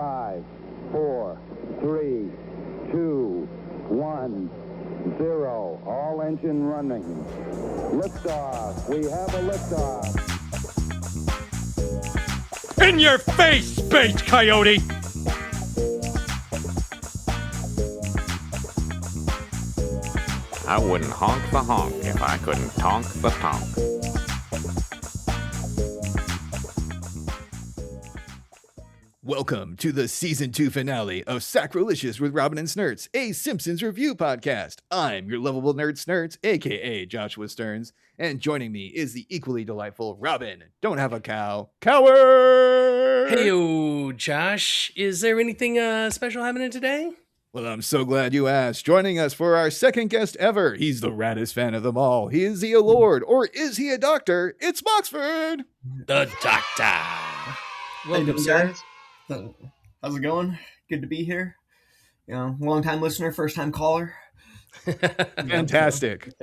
5, 4, 3, 2, 1, 0. All engine running. Liftoff. We have a liftoff. In your face, space coyote! I wouldn't honk the honk if I couldn't tonk the tonk. Welcome to the Season 2 finale of Sacrilicious with Robin and Snurts, a Simpsons review podcast. I'm your lovable nerd Snurts, a.k.a. Joshua Stearns, and joining me is the equally delightful Robin. Don't have a cow. Coward! Hey-o, Josh. Is there anything special happening today? Well, I'm so glad you asked. Joining us for our second guest ever, he's the raddest fan of them all. Is he a lord, or is he a doctor? It's Moxford! The Doctor. Welcome, guys. How's it going? Good to be here. You know, long-time listener, first-time caller. Fantastic.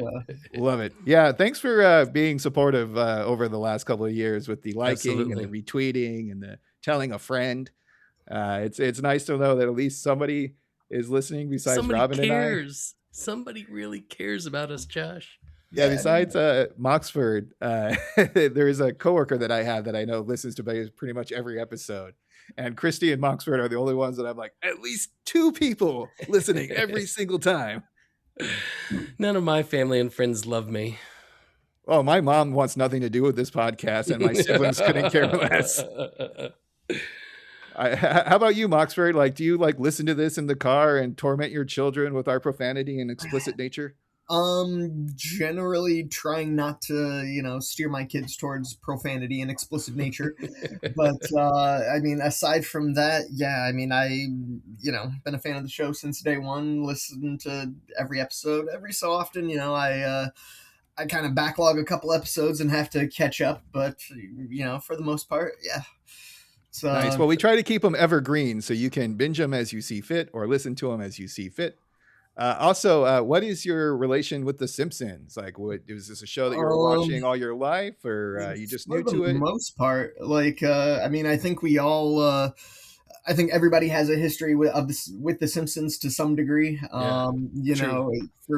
Love it. Yeah, thanks for being supportive over the last couple of years with the liking and the retweeting and the telling a friend. It's nice to know that at least somebody is listening besides somebody Robin cares. and I. Somebody really cares about us, Josh. Yeah, besides Moxford, there is a coworker that I have that I know listens to pretty much every episode. And Christy and Moxford are the only ones that I'm like, at least 2 people listening every single time. None of my family and friends love me. Oh, my mom wants nothing to do with this podcast, and my siblings couldn't care less. How about you, Moxford? Like, do you like listen to this in the car and torment your children with our profanity and explicit nature? Generally trying not to, steer my kids towards profanity and explicit nature. But, I mean, aside from that, yeah, I mean, been a fan of the show since day one, listened to every episode. Every so often, I kind of backlog a couple episodes and have to catch up. But, for the most part, yeah. So, nice. Well, we try to keep them evergreen so you can binge them as you see fit or listen to them as you see fit. Also, what is your relation with The Simpsons? Like, is this a show that you were watching all your life, or you just new to it? For the most part, I mean, I think we all, I think everybody has a history with The Simpsons to some degree. For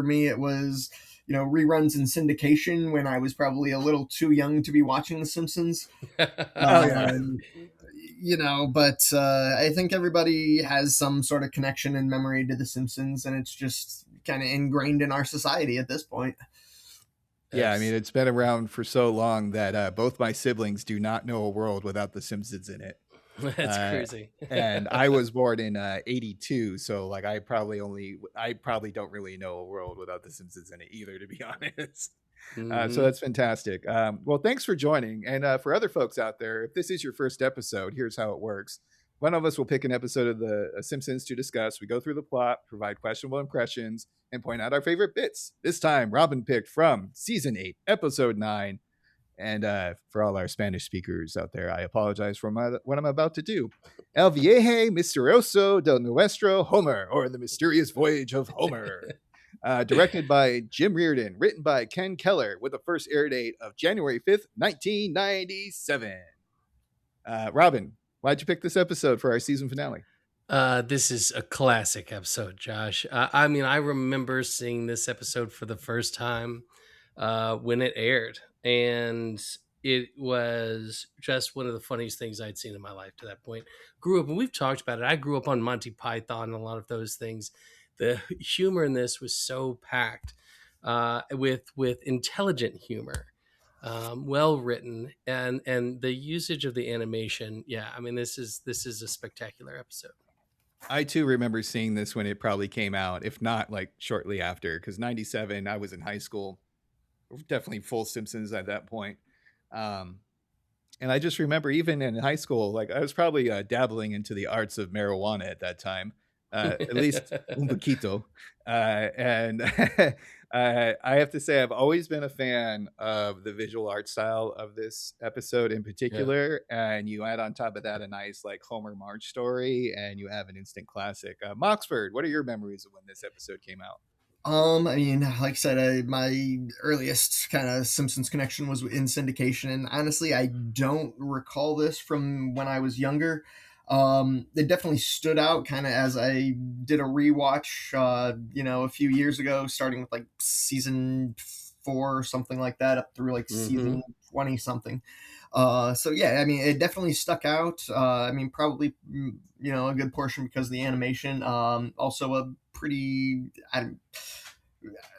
me, it was, reruns in syndication when I was probably a little too young to be watching The Simpsons. But I think everybody has some sort of connection and memory to The Simpsons, and it's just kind of ingrained in our society at this point. Yeah, I mean, it's been around for so long that both my siblings do not know a world without The Simpsons in it. That's crazy. And I was born in 82, so like I probably don't really know a world without The Simpsons in it either, to be honest. So that's fantastic. Well, thanks for joining. And for other folks out there, if this is your first episode, here's how it works. One of us will pick an episode of The Simpsons to discuss. We go through the plot, provide questionable impressions, and point out our favorite bits. This time, Robin picked from Season 8, Episode 9. And for all our Spanish speakers out there, I apologize for what I'm about to do. El Viaje, Misterioso, del Nuestro, Homer, or The Mysterious Voyage of Homer. Directed by Jim Reardon, written by Ken Keller, with a first air date of January 5th, 1997. Robin, why'd you pick this episode for our season finale? This is a classic episode, Josh. I mean, I remember seeing this episode for the first time when it aired, and it was just one of the funniest things I'd seen in my life to that point. Grew up, and we've talked about it, I grew up on Monty Python and a lot of those things. The humor in this was so packed with intelligent humor, well written, and the usage of the animation. Yeah, I mean, this is a spectacular episode. I too remember seeing this when it probably came out, if not like shortly after, because 97, I was in high school, definitely full Simpsons at that point. And I just remember even in high school, like I was probably dabbling into the arts of marijuana at that time. At least un poquito. And I have to say, I've always been a fan of the visual art style of this episode in particular. Yeah. And you add on top of that a nice like Homer Marge story, and you have an instant classic. Moxford, what are your memories of when this episode came out? I mean, like I said, my earliest kind of Simpsons connection was in syndication. And honestly, I don't recall this from when I was younger. It definitely stood out kind of as I did a rewatch, a few years ago, starting with like season 4 or something like that, up through like season 20 something. So yeah, I mean, it definitely stuck out. Probably, a good portion because of the animation. Also a pretty, I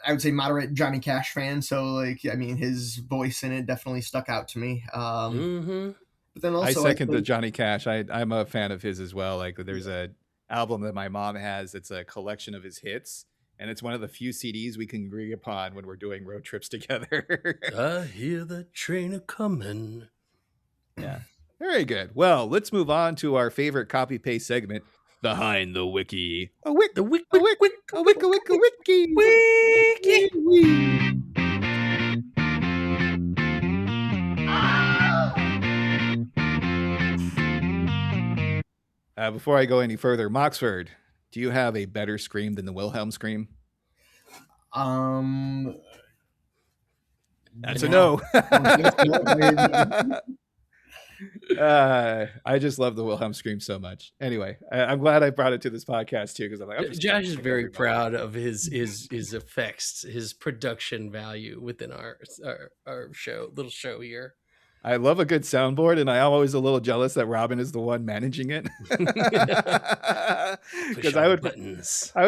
would say moderate Johnny Cash fan. So like, I mean, his voice in it definitely stuck out to me. But then also, I second the Johnny Cash. I'm a fan of his as well. Like, there's a album that my mom has. It's a collection of his hits, and it's one of the few CDs we can agree upon when we're doing road trips together. I hear the train a coming. Yeah, very good. Well, let's move on to our favorite copy paste segment, Behind the Wiki. A wiki, a wiki, a wiki, a wiki, a wiki, wiki, wiki. Before I go any further, Moxford, do you have a better scream than the Wilhelm scream? That's a no. I just love the Wilhelm scream so much. Anyway, I'm glad I brought it to this podcast too, because I'm like, Josh is very proud of his effects, his production value within our little show here. I love a good soundboard, and I'm always a little jealous that Robin is the one managing it. Because I would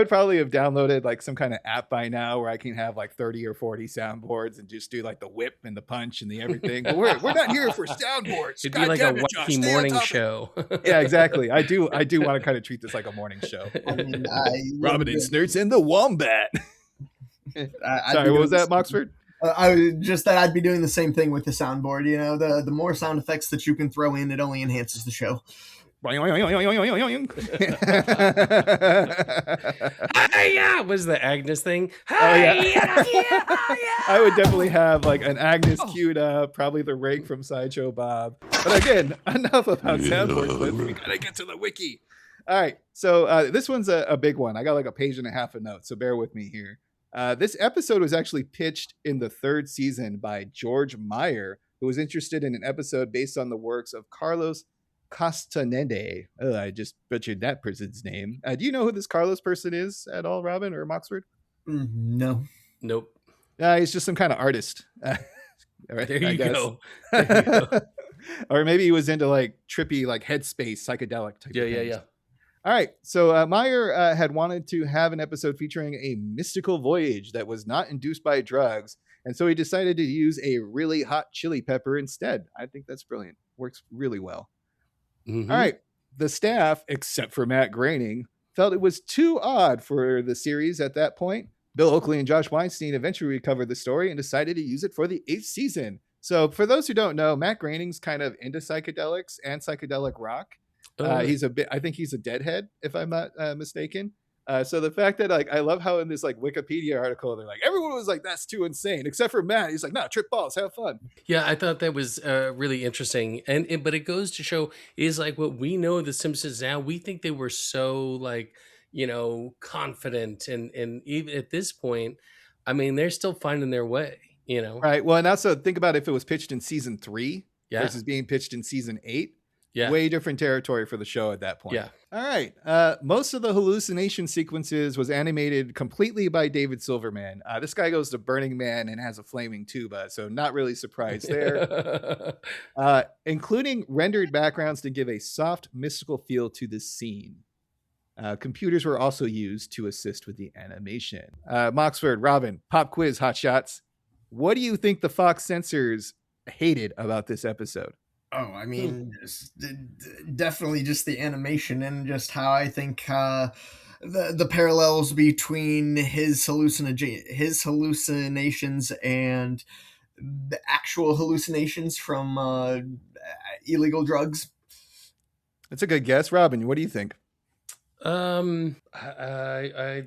probably have downloaded like some kind of app by now where I can have like 30 or 40 soundboards and just do like the whip and the punch and the everything. But we're not here for soundboards. It'd be like a Wacky morning show. Yeah, exactly. I do want to kind of treat this like a morning show. Robin and Snurts and the Wombat. Sorry, what was that, Moxford? I'd be doing the same thing with the soundboard. The more sound effects that you can throw in, it only enhances the show. Was the Agnes thing? I would definitely have like an Agnes queued up, probably the rake from Sideshow Bob. But again, enough about soundboard clips. We gotta get to the wiki. All right, so this one's a big one. I got like a page and a half of notes, so bear with me here. This episode was actually pitched in the 3rd season by George Meyer, who was interested in an episode based on the works of Carlos Castaneda. I just butchered that person's name. Do you know who this Carlos person is at all, Robin or Moxford? No. Nope. He's just some kind of artist. There you go. Or maybe he was into like trippy, like headspace, psychedelic type of things. Yeah. All right, so Meyer had wanted to have an episode featuring a mystical voyage that was not induced by drugs, and so he decided to use a really hot chili pepper instead. I think that's brilliant. Works really well. All right, the staff, except for Matt Groening, felt it was too odd for the series at that point. Bill Oakley and Josh Weinstein eventually recovered the story and decided to use it for the 8th season. So for those who don't know, Matt Groening's kind of into psychedelics and psychedelic rock. I think he's a deadhead, if I'm not mistaken. So the fact that like I love how in this like Wikipedia article they're like everyone was like that's too insane except for Matt. He's like, nah, trip balls, have fun. Yeah, I thought that was really interesting, but it goes to show is like what we know of the Simpsons now. We think they were so like confident, and even at this point, I mean they're still finding their way. Right. Well, and also think about if it was pitched in season 3 versus being pitched in season 8. Yeah. Way different territory for the show at that point. Yeah. All right. Most of the hallucination sequences was animated completely by David Silverman. This guy goes to Burning Man and has a flaming tuba, so not really surprised there. Including rendered backgrounds to give a soft, mystical feel to the scene. Computers were also used to assist with the animation. Moxford, Robin, pop quiz, hot shots. What do you think the Fox censors hated about this episode? Oh, I mean, definitely just the animation and just how I think the parallels between his hallucinations and the actual hallucinations from illegal drugs. That's a good guess, Robin. What do you think? I'd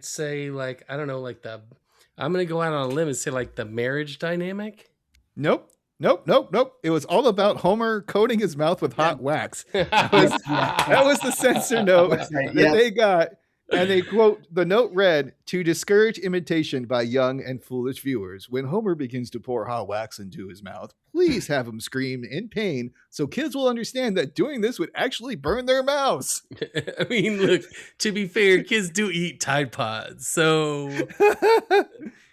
say like I don't know, like I'm gonna go out on a limb and say like the marriage dynamic. Nope. It was all about Homer coating his mouth with hot wax. That was the censor note that they got. And they quote, the note read, to discourage imitation by young and foolish viewers, when Homer begins to pour hot wax into his mouth, please have him scream in pain so kids will understand that doing this would actually burn their mouths. I mean, look, to be fair, kids do eat Tide Pods, so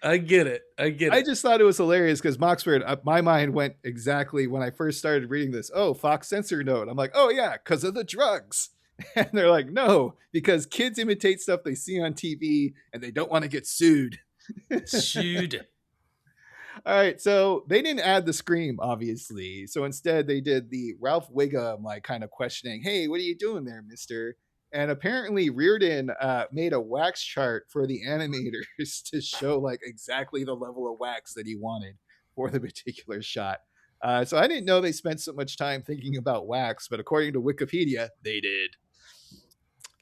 I get it. I just thought it was hilarious because Moxford, my mind went exactly when I first started reading this. Oh, Fox censor note. I'm like, oh yeah, because of the drugs. And they're like, no, because kids imitate stuff they see on TV and they don't want to get sued. Sued. All right, so they didn't add the scream, obviously. So instead, they did the Ralph Wiggum, like, kind of questioning, hey, what are you doing there, mister? And apparently Reardon made a wax chart for the animators to show, like, exactly the level of wax that he wanted for the particular shot. So I didn't know they spent so much time thinking about wax, but according to Wikipedia, they did.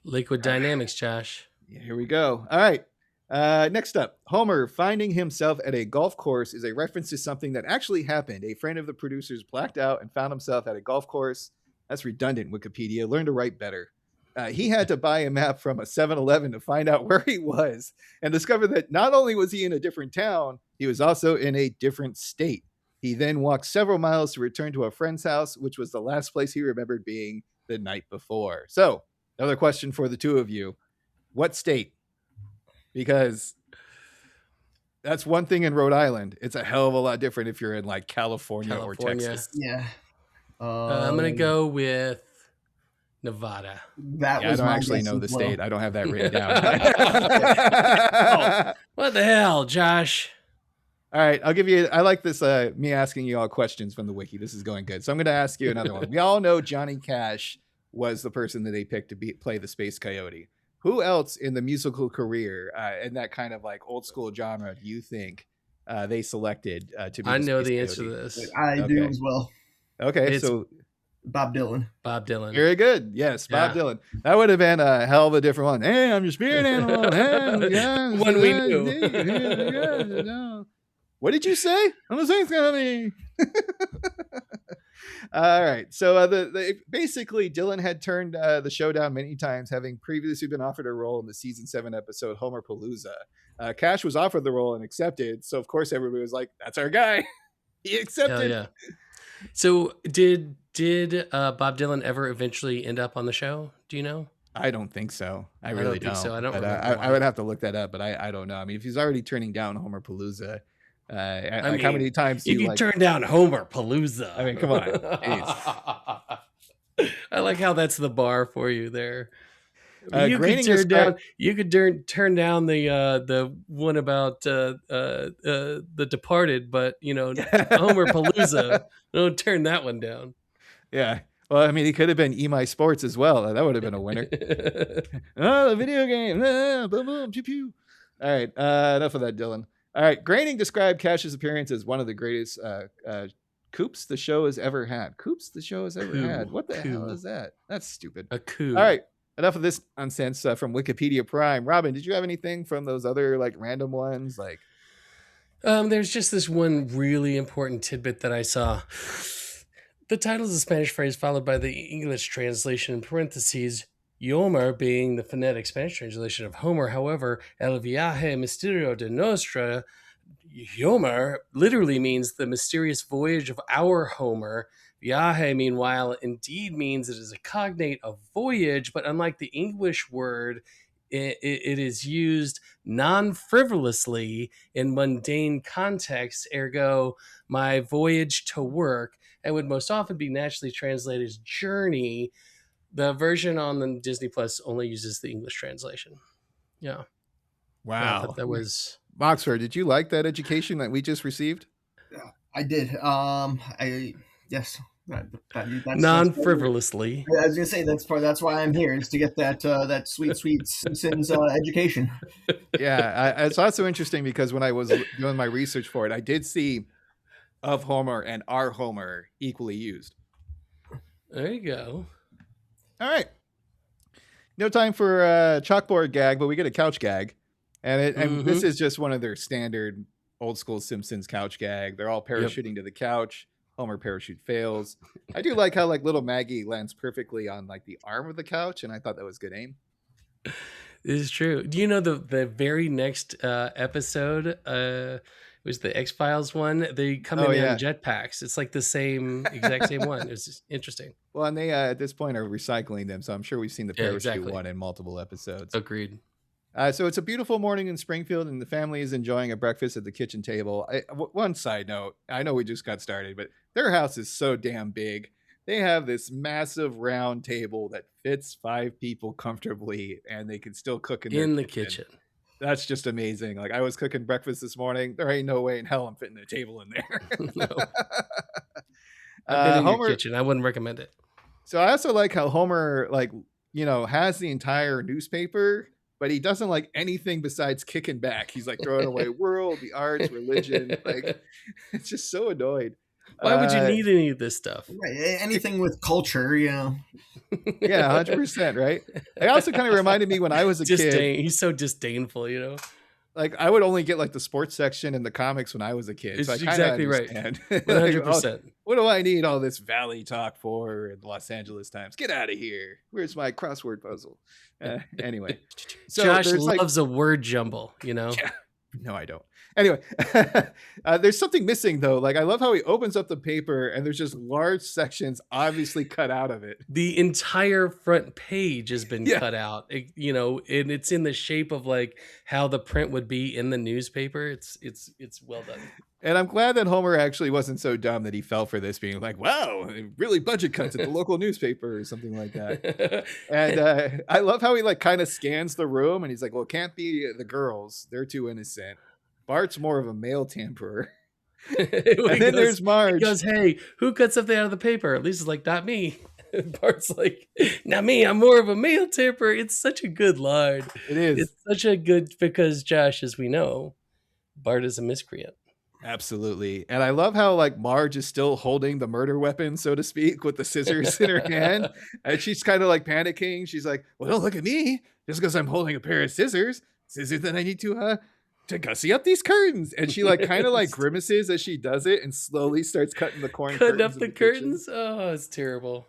Liquid dynamics, Josh. Here we go. All right. Next up, Homer finding himself at a golf course is a reference to something that actually happened. A friend of the producers blacked out and found himself at a golf course. That's redundant, Wikipedia. Learn to write better. He had to buy a map from a 7-Eleven to find out where he was and discover that not only was he in a different town, he was also in a different state. He then walked several miles to return to a friend's house, which was the last place he remembered being the night before. So, another question for the two of you. What state? Because that's one thing in Rhode Island. It's a hell of a lot different if you're in like California. Or Texas. Yeah. I'm going to go with Nevada. That was I don't my actually guess know the as well. state. I don't have that written down. Oh, what the hell, Josh? All right, I'll give you. I like this. Me asking you all questions from the wiki. This is going good. So I'm going to ask you another one. We all know Johnny Cash was the person that they picked to play the Space Coyote. Who else in the musical career in that kind of like old school genre do you think they selected to be? I the know Space the answer Coyote? to this. I do as well. Okay, It's so Bob Dylan. Bob Dylan. very good. Yes, Bob Yeah. Dylan. That would have been a hell of a different one. Hey, I'm your spirit animal. Hey, One we knew. What did you say? I'm the same coming. All right. So basically, Dylan had turned the show down many times, having previously been offered a role in the season 7 episode Homer Palooza. Cash was offered the role and accepted. So of course, everybody was like, "That's our guy." He accepted. Hell yeah. So did Bob Dylan ever eventually end up on the show? Do you know? I don't think so. I really don't don't. think so. I don't But, remember I why. would have to look that up, but I don't know. I mean, if he's already turning down Homer Palooza, how mean, many times do If you like? turn down Homer Palooza. I mean, come on. I like how that's the bar for you there. You could Groening turn down. described- You could turn down the one about the Departed, but Homer Palooza. Don't turn that one down. Yeah. Well, I mean, he could have been EMI Sports as well. That would have been a winner. Oh, the video game. Boom, boom, pew, pew. All right. Enough of that, Dylan. All right. Groening described Cash's appearance as one of the greatest coups the show has ever had. Coups the show has ever had. What the hell is that? That's stupid. A coup. All right. Enough of this nonsense from Wikipedia Prime. Robin, did you have anything from those other like random ones? Like, There's just this one really important tidbit that I saw. The title is a Spanish phrase followed by the English translation in parentheses, Jomer being the phonetic Spanish translation of Homer. However, El Viaje Misterioso de Nuestro, Jomer literally means the mysterious voyage of our Homer. Viaje, meanwhile, indeed means it is a cognate of voyage, but unlike the English word, it is used non-frivolously in mundane contexts, ergo, my voyage to work, and would most often be naturally translated as journey. The version on the Disney Plus only uses the English translation. Yeah. wow. But that was... Moxford, did you like that education that we just received? I did. Yes. That's non-frivolously. I was gonna say that's why I'm here, is to get that sweet Simpsons education. Yeah, it's also interesting because when I was doing my research for it, I did see of Homer and our Homer equally used. There you go. All right. No time for a chalkboard gag, but we get a couch gag. And this is just one of their standard old school Simpsons couch gag. They're all parachuting to the couch. Homer parachute fails. I do like how like little Maggie lands perfectly on like the arm of the couch, and I thought that was good aim. This is true. Do you know the very next episode was the X-Files one? They come in jetpacks. It's like the exact same one. It was just interesting. Well, and they at this point are recycling them, so I'm sure we've seen the parachute one in multiple episodes. Agreed. So it's a beautiful morning in Springfield, and the family is enjoying a breakfast at the kitchen table. One side note, I know we just got started, but their house is so damn big. They have this massive round table that fits 5 people comfortably, and they can still cook in the kitchen. That's just amazing. Like, I was cooking breakfast this morning. There ain't no way in hell I'm fitting a table in there. No. I've been in your kitchen. I wouldn't recommend it. So I also like how Homer, has the entire newspaper, but he doesn't like anything besides kicking back. He's like throwing away world, the arts, religion. Like, it's just so annoyed. Why would you need any of this stuff? Right. Anything with culture, Yeah, 100%, right? It also kind of reminded me when I was a kid. He's so disdainful, Like, I would only get like the sports section in the comics when I was a kid. It's so I exactly understand. Right. 100%. What do I need all this Valley talk for in the Los Angeles Times? Get out of here. Where's my crossword puzzle? Anyway. So Josh loves a word jumble, Yeah. No, I don't. Anyway, there's something missing, though. Like, I love how he opens up the paper and there's just large sections obviously cut out of it. The entire front page has been cut out, and it's in the shape of like how the print would be in the newspaper. It's well done. And I'm glad that Homer actually wasn't so dumb that he fell for this, being like, wow, really budget cuts at the local newspaper or something like that. And I love how he like kind of scans the room and he's like, well, it can't be the girls. They're too innocent. Bart's more of a male tamperer. And then there's Marge. He goes, hey, who cut something out of the paper? Lisa's like, not me. Bart's like, not me. I'm more of a male tamperer. It's such a good line. It is. It's such a good, because Josh, as we know, Bart is a miscreant. Absolutely. And I love how like Marge is still holding the murder weapon, so to speak, with the scissors in her hand. And she's kind of like panicking. She's like, well, don't look at me just because I'm holding a pair of scissors that I need to gussy up these curtains. And she like kind of like grimaces as she does it and slowly starts cutting the cutting up the curtains. Oh, it's terrible.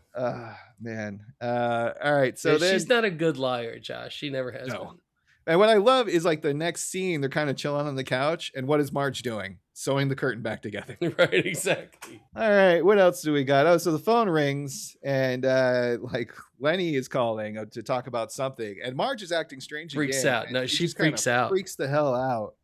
Man. All right. So then she's not a good liar, Josh. She never has been. And what I love is like the next scene, they're kind of chilling on the couch. And what is Marge doing? Sewing the curtain back together. Right, exactly. All right, what else do we got? Oh, so the phone rings and like Lenny is calling to talk about something. And Marge is acting strange freaks again. Out. No, she freaks out. Freaks the hell out.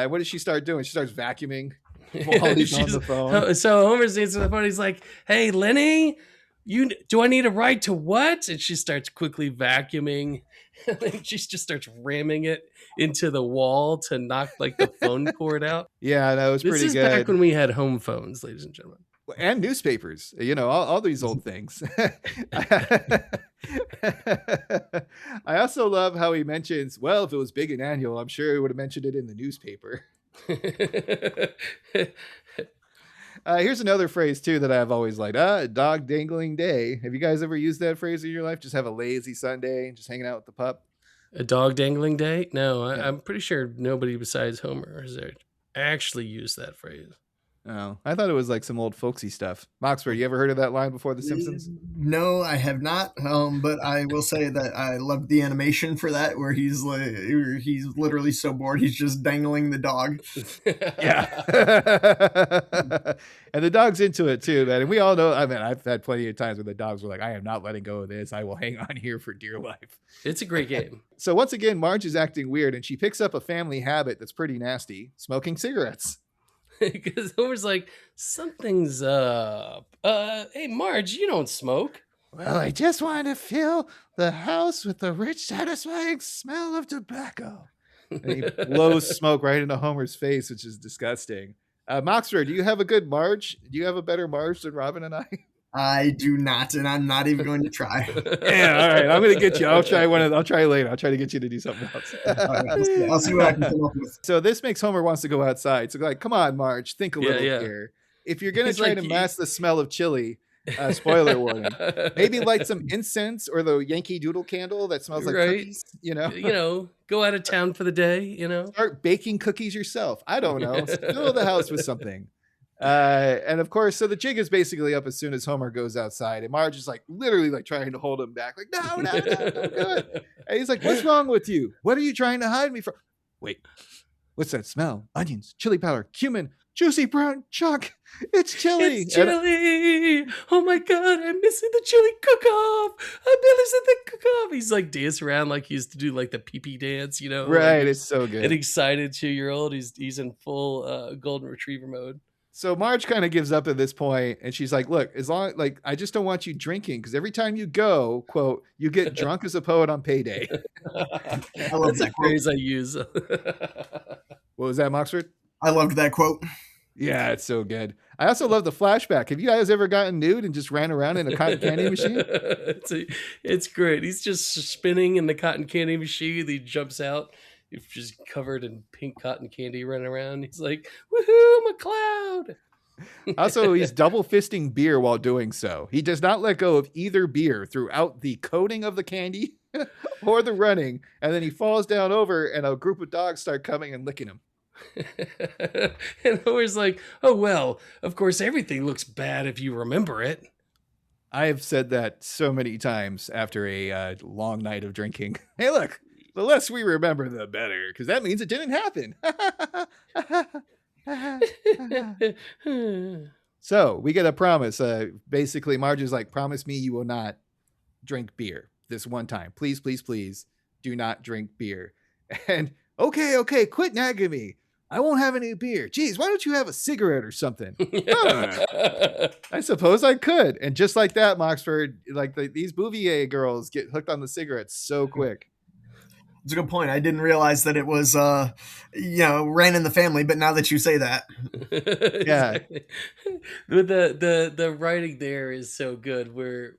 What does she start doing? She starts vacuuming while he's on the phone. So Homer's answering the phone. He's like, hey, Lenny, do I need a ride to what? And she starts quickly vacuuming. And then she just starts ramming it into the wall to knock like the phone cord out. Yeah, that was pretty good. This is back when we had home phones, ladies and gentlemen. And newspapers, all these old things. I also love how he mentions, well, if it was big and annual, I'm sure he would have mentioned it in the newspaper. Here's another phrase, too, that I've always liked. Dog dangling day. Have you guys ever used that phrase in your life? Just have a lazy Sunday, just hanging out with the pup? A dog dangling day? No, I'm pretty sure nobody besides Homer has actually used that phrase. Oh, I thought it was like some old folksy stuff. Moxford, you ever heard of that line before The Simpsons? No, I have not. But I will say that I loved the animation for that, where he's literally so bored he's just dangling the dog. Yeah, and the dog's into it too, man. And we all know. I mean, I've had plenty of times where the dogs were like, "I am not letting go of this. I will hang on here for dear life." It's a great game. So once again, Marge is acting weird, and she picks up a family habit that's pretty nasty: smoking cigarettes. Because Homer's like, something's up. Hey, Marge, you don't smoke. Well, I just wanted to fill the house with the rich, satisfying smell of tobacco. And he blows smoke right into Homer's face, which is disgusting. Moxford, do you have a good Marge? Do you have a better Marge than Robin and I? I do not, and I'm not even going to try. Yeah, all right. I'm going to get you. I'll try later. I'll try to get you to do something else. Right, I'll see what I can come up with. So this makes Homer wants to go outside. So like, come on, Marge, think a little here. If you're going to try to mask the smell of chili, spoiler warning, maybe light some incense or the Yankee Doodle candle that smells like cookies, go out of town for the day, Start baking cookies yourself. I don't know. Fill the house with something. And of course, so the jig is basically up as soon as Homer goes outside, and Marge is like literally like trying to hold him back, like, no, don't do it. And he's like, what's wrong with you? What are you trying to hide me from? Wait, what's that smell? Onions, chili powder, cumin, juicy brown chalk. It's chili. It's chili. Oh my God, I'm missing the chili cook-off. I'm missing the cook-off. He's like dancing around like he used to do like the pee-pee dance, you know? Right, like it's so good. An excited 2-year-old. He's in full golden retriever mode. So Marge kind of gives up at this point, and she's like, look, as long like I just don't want you drinking, because every time you go, quote, you get drunk as a poet on payday. I love That's a phrase I use. What was that, Moxford? I loved that quote. Yeah, it's so good. I also love the flashback. Have you guys ever gotten nude and just ran around in a cotton candy machine? It's great. He's just spinning in the cotton candy machine. He jumps out. He's just covered in pink cotton candy running around. He's like, woohoo, I'm a cloud. Also, he's double fisting beer while doing so. He does not let go of either beer throughout the coating of the candy or the running. And then he falls down over, and a group of dogs start coming and licking him. And Homer's like, oh, well, of course, everything looks bad if you remember it. I have said that so many times after a long night of drinking. Hey, look, the less we remember, the better, because that means it didn't happen. So we get a promise. Basically, Marge is like, promise me you will not drink beer this one time. Please, please, please do not drink beer. And okay, quit nagging me. I won't have any beer. Geez, why don't you have a cigarette or something? I suppose I could. And just like that, Moxford, like these Bouvier girls get hooked on the cigarettes so quick. It's a good point. I didn't realize that it was, ran in the family, but now that you say that. Yeah. But the writing there is so good where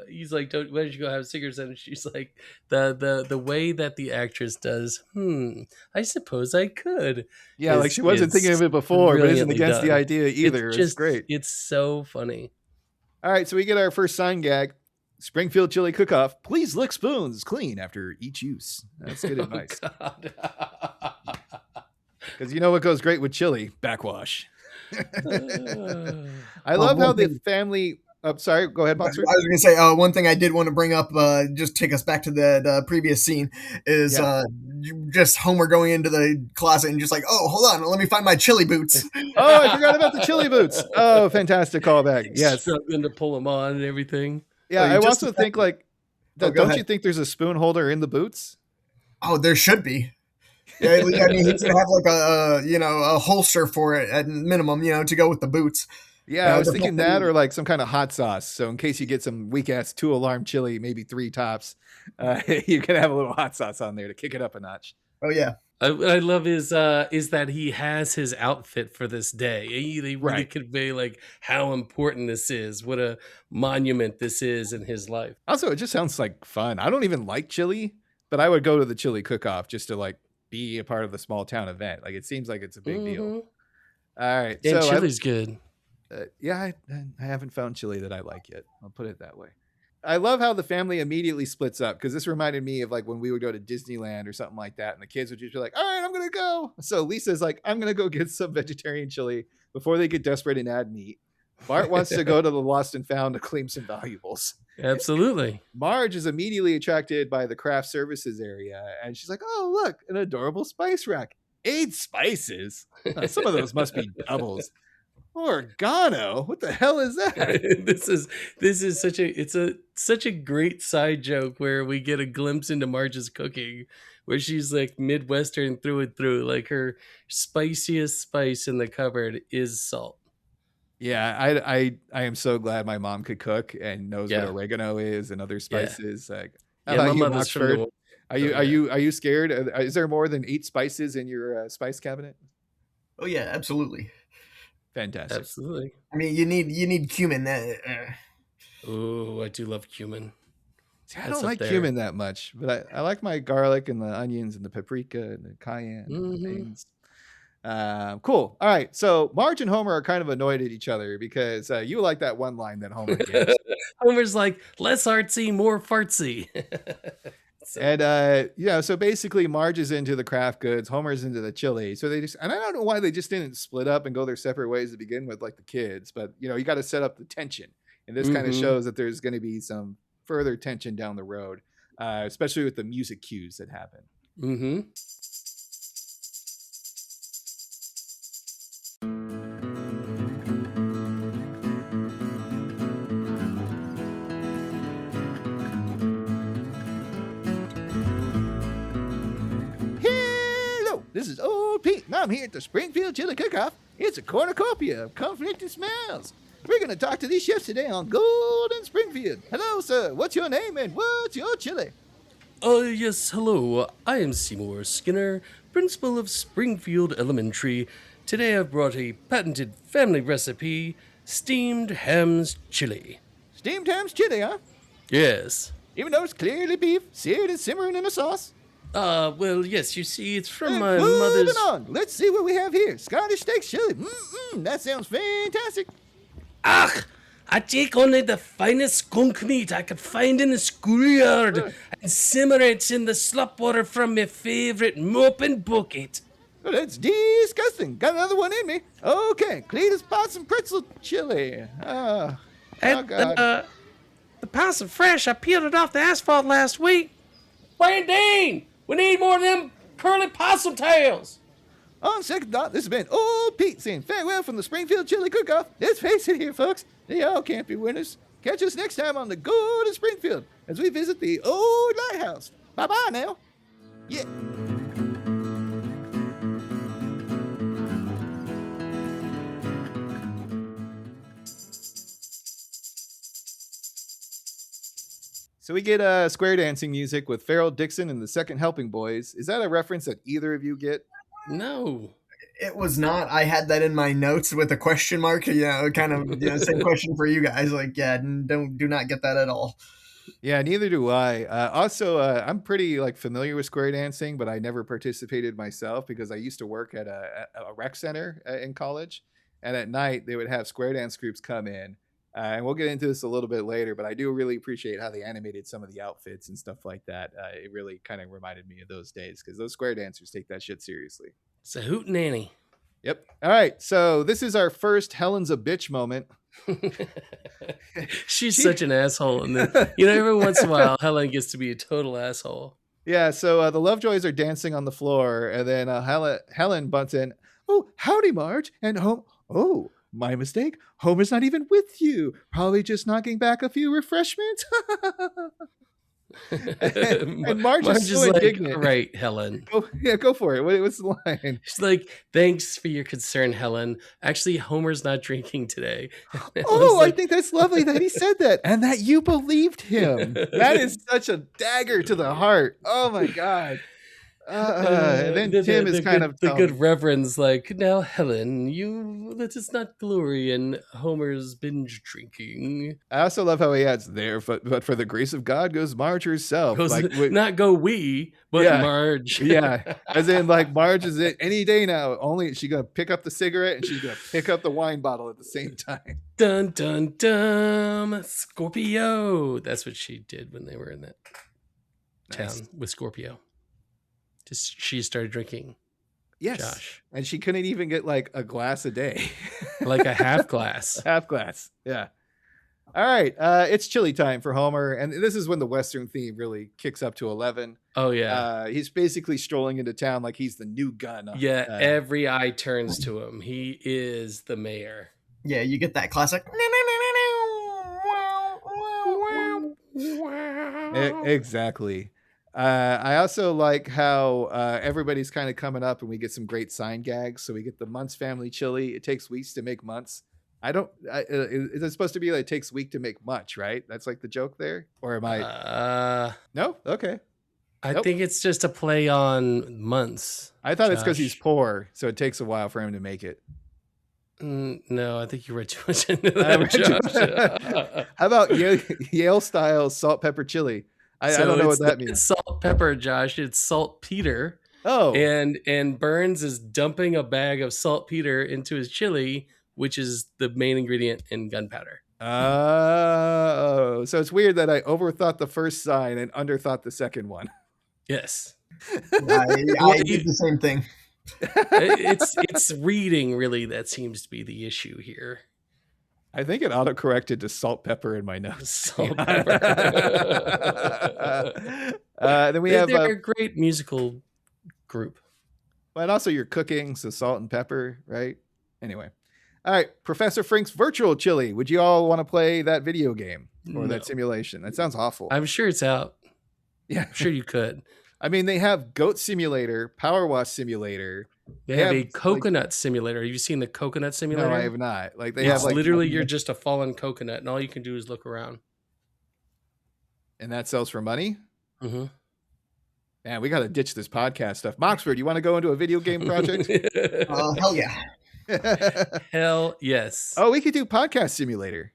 he's like, why don't you go have cigarettes? And she's like, the way that the actress does, I suppose I could. Yeah, like she wasn't thinking of it before, but isn't against the idea either. It's great. It's so funny. All right, so we get our first sign gag. Springfield chili cook-off. Please lick spoons clean after each use. That's good advice. Because you know what goes great with chili? Backwash. I love how the family... Oh, sorry, go ahead, Boxer. I was going to say, one thing I did want to bring up, just take us back to the previous scene, is just Homer going into the closet and just like, oh, hold on, let me find my chili boots. Oh, I forgot about the chili boots. Oh, fantastic callback. Yes. Struggling to pull them on and everything. Yeah, I also think like, don't you think there's a spoon holder in the boots? Oh, there should be. Yeah, I mean, he's gonna have like a holster for it at minimum, to go with the boots. Yeah, I was thinking that, or like some kind of hot sauce. So in case you get some weak ass 2-alarm chili, maybe 3 tops, you can have a little hot sauce on there to kick it up a notch. Oh yeah. I love is that he has his outfit for this day. They really convey like how important this is, what a monument this is in his life. Also, it just sounds like fun. I don't even like chili, but I would go to the chili cook-off just to like be a part of the small town event. Like it seems like it's a big deal. All right, and chili's good. I haven't found chili that I like yet. I'll put it that way. I love how the family immediately splits up, because this reminded me of like when we would go to Disneyland or something like that, and the kids would just be like, all right, I'm going to go. So Lisa's like, I'm going to go get some vegetarian chili before they get desperate and add meat. Bart wants to go to the Lost and Found to claim some valuables. Absolutely. Marge is immediately attracted by the craft services area, and she's like, oh, look, an adorable spice rack. 8 spices? Some of those must be doubles. Oregano? What the hell is that? This is such a great side joke where we get a glimpse into Marge's cooking, where she's like Midwestern through and through. Like her spiciest spice in the cupboard is salt. Yeah, I am so glad my mom could cook and knows what oregano is and other spices. Like, my mother's from the Are you scared? Is there more than 8 spices in your spice cabinet? Oh yeah, absolutely. Fantastic. Absolutely. I mean, you need cumin. Oh, I do love cumin. See, I don't like cumin that much, but I like my garlic and the onions and the paprika and the cayenne and the things. Cool. All right. So Marge and Homer are kind of annoyed at each other because you like that one line that Homer gives. Homer's like, less artsy, more fartsy. And so basically Marge is into the craft goods, Homer's into the chili. So and I don't know why they just didn't split up and go their separate ways to begin with, like the kids, but you got to set up the tension. And this kind of shows that there's going to be some further tension down the road, especially with the music cues that happen. Mm-hmm. This is Old Pete, and I'm here at the Springfield Chili Cook-Off. It's a cornucopia of conflicting smells. We're going to talk to these chefs today on Golden Springfield. Hello, sir. What's your name and what's your chili? Yes, hello. I am Seymour Skinner, principal of Springfield Elementary. Today I've brought a patented family recipe, steamed hams chili. Steamed hams chili, huh? Yes. Even though it's clearly beef, seared and simmering in a sauce? Well, yes, you see, it's from my Moving mother's... on. Let's see what we have here. Scottish steak chili. That sounds fantastic. Ach, I take only the finest skunk meat I could find in the schoolyard and simmer it in the slop water from my favorite moping bucket. Well, that's disgusting. Got another one in me. Okay, Cletus Possum Pretzel chili. Oh, God. The possum fresh, I peeled it off the asphalt last week. Wayne Dean, we need more of them curly possum tails. On second thought, this has been Old Pete saying farewell from the Springfield Chili Cook-Off. Let's face it here, folks. They all can't be winners. Catch us next time on the Golden Springfield as we visit the old lighthouse. Bye-bye now. Yeah. So we get square dancing music with Farrell Dixon and the Second Helping Boys. Is that a reference that either of you get? No. It was not. I had that in my notes with a question mark. Kind of same question for you guys. Like, do not get that at all. Yeah, neither do I. Also, I'm pretty familiar with square dancing, but I never participated myself because I used to work at a rec center in college, and at night they would have square dance groups come in. And we'll get into this a little bit later, but I do really appreciate how they animated some of the outfits and stuff like that. It really kind of reminded me of those days because those square dancers take that shit seriously. It's a hootenanny. Yep. All right. So this is our first Helen's a bitch moment. She's such an asshole. And then, every once in a while, Helen gets to be a total asshole. Yeah. So the Lovejoys are dancing on the floor, and then Helen butts in. Oh, howdy, Marge. And home. Oh, my mistake. Homer's not even with you. Probably just knocking back a few refreshments. and Marge is so indignant. Right, Helen. Go for it. What's the line? She's like, thanks for your concern, Helen. Actually, Homer's not drinking today. I think that's lovely that he said that and that you believed him. That is such a dagger to the heart. Oh, my God. And then Tim is kind of the good reverend's like, now Helen, you let us not glory in Homer's binge drinking. I also love how he adds there, but for the grace of God goes Marge herself. Not go we, but yeah, Marge. Yeah, as in Marge is it any day now. Only she's gonna pick up the cigarette and she's gonna pick up the wine bottle at the same time. Dun dun dun, Scorpio. That's what she did when they were in that town with Scorpio. She started drinking. Yes. Josh. And she couldn't even get a glass a day. Like a half glass. Half glass. Yeah. All right. It's chili time for Homer. And this is when the Western theme really kicks up to 11. Oh, yeah. He's basically strolling into town like he's the new gun. Yeah. Every eye turns to him. He is the mayor. Yeah. You get that classic. Exactly. I also like how everybody's kind of coming up and we get some great sign gags. So we get the Muntz family chili. It takes weeks to make Muntz. Is it supposed to be it takes a week to make much, right? That's the joke there? Or am I? No? Okay. I think it's just a play on months. I thought it's because he's poor. So it takes a while for him to make it. No, I think you read too much into that. How about Yale style salt pepper chili? I don't know what that means. It's salt pepper, Josh. It's saltpeter. Oh. And Burns is dumping a bag of saltpeter into his chili, which is the main ingredient in gunpowder. Oh, so it's weird that I overthought the first sign and underthought the second one. Yes. I did the same thing. It's reading really that seems to be the issue here. I think it auto-corrected to salt, pepper in my notes. Salt, pepper. Then we have they're a great musical group. And also you're cooking, so salt and pepper, right? Anyway. All right, Professor Frank's virtual chili. Would you all want to play that video game or that simulation? That sounds awful. I'm sure it's out. Yeah, I'm sure you could. I mean, they have Goat Simulator, Power Wash Simulator. They have a coconut simulator. Have you seen the coconut simulator? No, I have not. Like they it's have like literally you're just a fallen coconut, and all you can do is look around. And that sells for money? Mm-hmm. Man, we got to ditch this podcast stuff. Moxford, you want to go into a video game project? Hell yeah. Hell yes. Oh, we could do Podcast Simulator.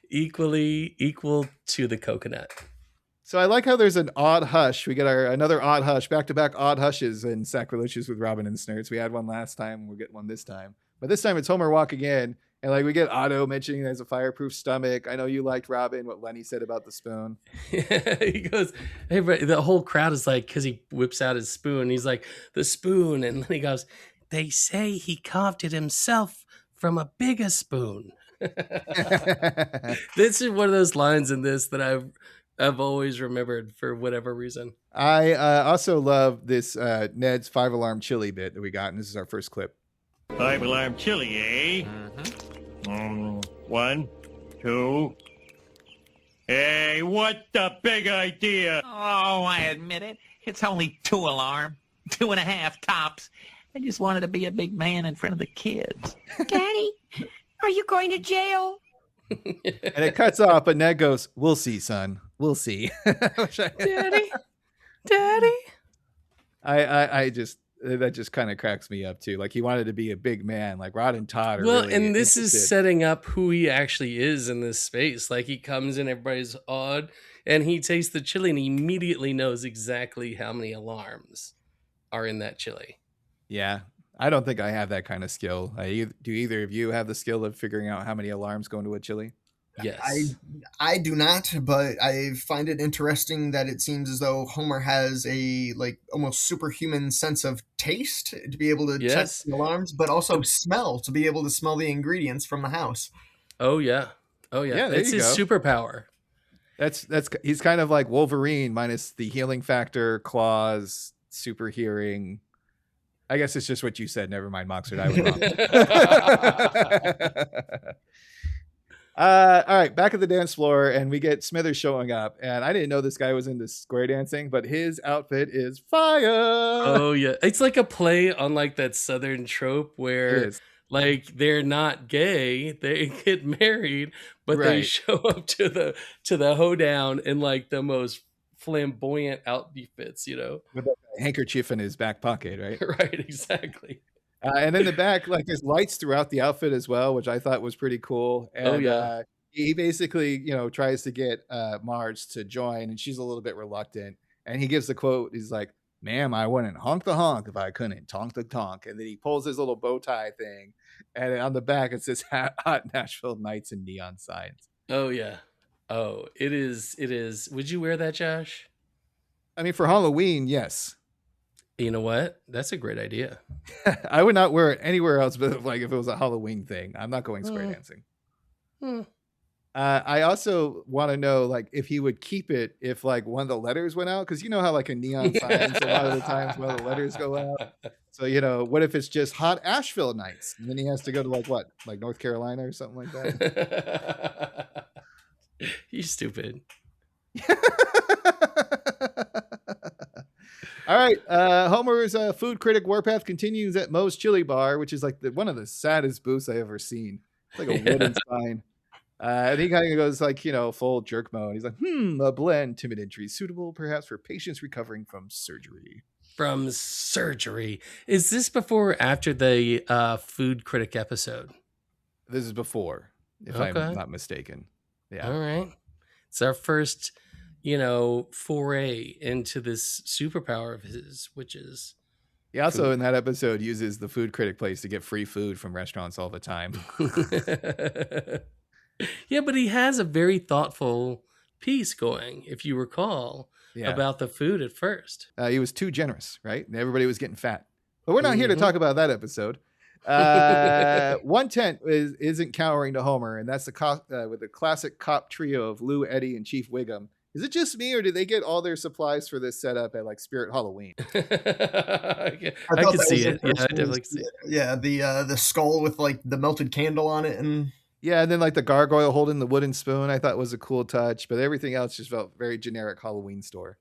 Equal to the coconut. So I like how there's an odd hush. We get another odd hush, back-to-back odd hushes in Sacrilicious with Robin and Snurts. We had one last time. We'll get one this time. But this time it's Homer walking in. And like we get Otto mentioning there's a fireproof stomach. I know you liked, Robin, what Lenny said about the spoon. He goes, hey, but the whole crowd is like, because he whips out his spoon. He's like, the spoon. And Lenny goes, they say he carved it himself from a bigger spoon. This is one of those lines in this that I've always remembered for whatever reason. I also love this Ned's 5-alarm chili bit that we got. And this is our first clip. 5-alarm chili, eh? 1, 2. Hey, what the big idea? Oh, I admit it. It's only 2 alarm. 2.5 tops. I just wanted to be a big man in front of the kids. Daddy, are you going to jail? And it cuts off, but Ned goes, we'll see, son. We'll see. Daddy. That just kind of cracks me up too. Like he wanted to be a big man, like Rod and Todd are well, really and this interested. is setting up who he actually is in this space. Like he comes in, everybody's awed, and he tastes the chili and he immediately knows exactly how many alarms are in that chili. Yeah. I don't think I have that kind of skill. Do either of you have the skill of figuring out how many alarms go into a chili? Yes. I do not, but I find it interesting that it seems as though Homer has a like almost superhuman sense of taste to be able to check the alarms, but also smell to be able to smell the ingredients from the house. Oh yeah. Yeah, it's his superpower. That's he's kind of like Wolverine minus the healing factor, claws, super hearing. I guess it's just what you said. Never mind, Moxford. I was wrong. All right, back at the dance floor, and we get Smithers showing up. And I didn't know this guy was into square dancing, but his outfit is fire. Oh yeah, it's like a play on like that Southern trope where like they're not gay, they get married, but they show up to the hoedown in like the most flamboyant outfits, you know, with a handkerchief in his back pocket, right? Right, exactly. And in the back, like there's lights throughout the outfit as well, which I thought was pretty cool. And, he basically, tries to get Marge to join, and she's a little bit reluctant. And he gives the quote. He's like, "Ma'am, I wouldn't honk the honk if I couldn't tonk the tonk." And then he pulls his little bow tie thing, and on the back it says "Hot Nashville Nights" in neon signs. Oh yeah. Oh, it is. Would you wear that, Josh? I mean, for Halloween, yes. You know what? That's a great idea. I would not wear it anywhere else, but like if it was a Halloween thing, I'm not going square dancing. I also want to know, like, if he would keep it if like one of the letters went out, because you know how like in neon signs a lot of the times one of the letters go out. So what if it's just Hot Asheville Nights, and then he has to go to like North Carolina or something like that. You stupid. All right, Homer's food critic warpath continues at Moe's Chili Bar, which is like one of the saddest booths I've ever seen. It's like a wooden sign. And he kind of goes like, full jerk mode. He's like, a blend, timid entry, suitable perhaps for patients recovering from surgery. From surgery. Is this before or after the food critic episode? This is before, if I'm not mistaken. Yeah. All right. It's our first, foray into this superpower of his, which is He also in that episode uses the food critic place to get free food from restaurants all the time. Yeah, but he has a very thoughtful piece going, if you recall, about the food at first. He was too generous, right? And everybody was getting fat. But we're not here to talk about that episode. One tent isn't cowering to Homer, and that's with the classic cop trio of Lou, Eddie, and Chief Wiggum. Is it just me, or did they get all their supplies for this setup at like Spirit Halloween? I can see it. Yeah, I definitely see it. Yeah, the skull with like the melted candle on it, and then like the gargoyle holding the wooden spoon, I thought was a cool touch, but everything else just felt very generic Halloween store.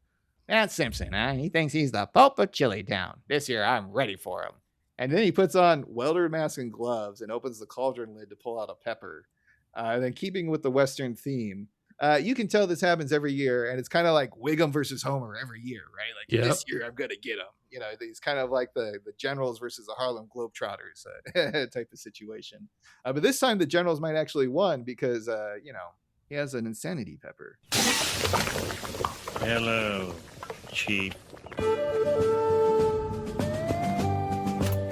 That's Simpson, huh? He thinks he's the Pope of Chili Town. This year, I'm ready for him. And then he puts on welder mask and gloves and opens the cauldron lid to pull out a pepper. And then keeping with the Western theme, you can tell this happens every year, and it's kind of like Wiggum versus Homer every year, right? Like this year, I'm gonna get him. You know, these kind of like the Generals versus the Harlem Globetrotters type of situation. But this time, the Generals might actually won because he has an insanity pepper. Hello, Chief.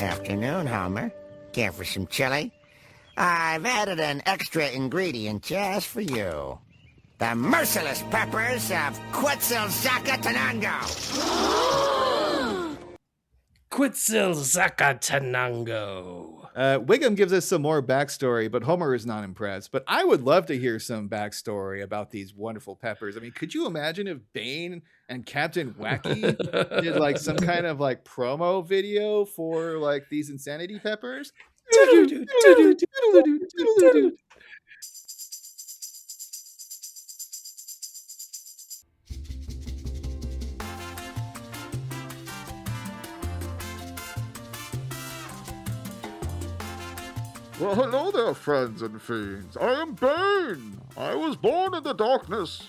Afternoon, Homer. Care for some chili? I've added an extra ingredient just for you. The Merciless peppers of Quetzalcoatl. Quetzalcoatl. Wiggum gives us some more backstory, but Homer is not impressed. But I would love to hear some backstory about these wonderful peppers. I mean, could you imagine if Bane and Captain Wacky did like some kind of like promo video for like these insanity peppers? Well, hello there, friends and fiends. I am Bane. I was born in the darkness.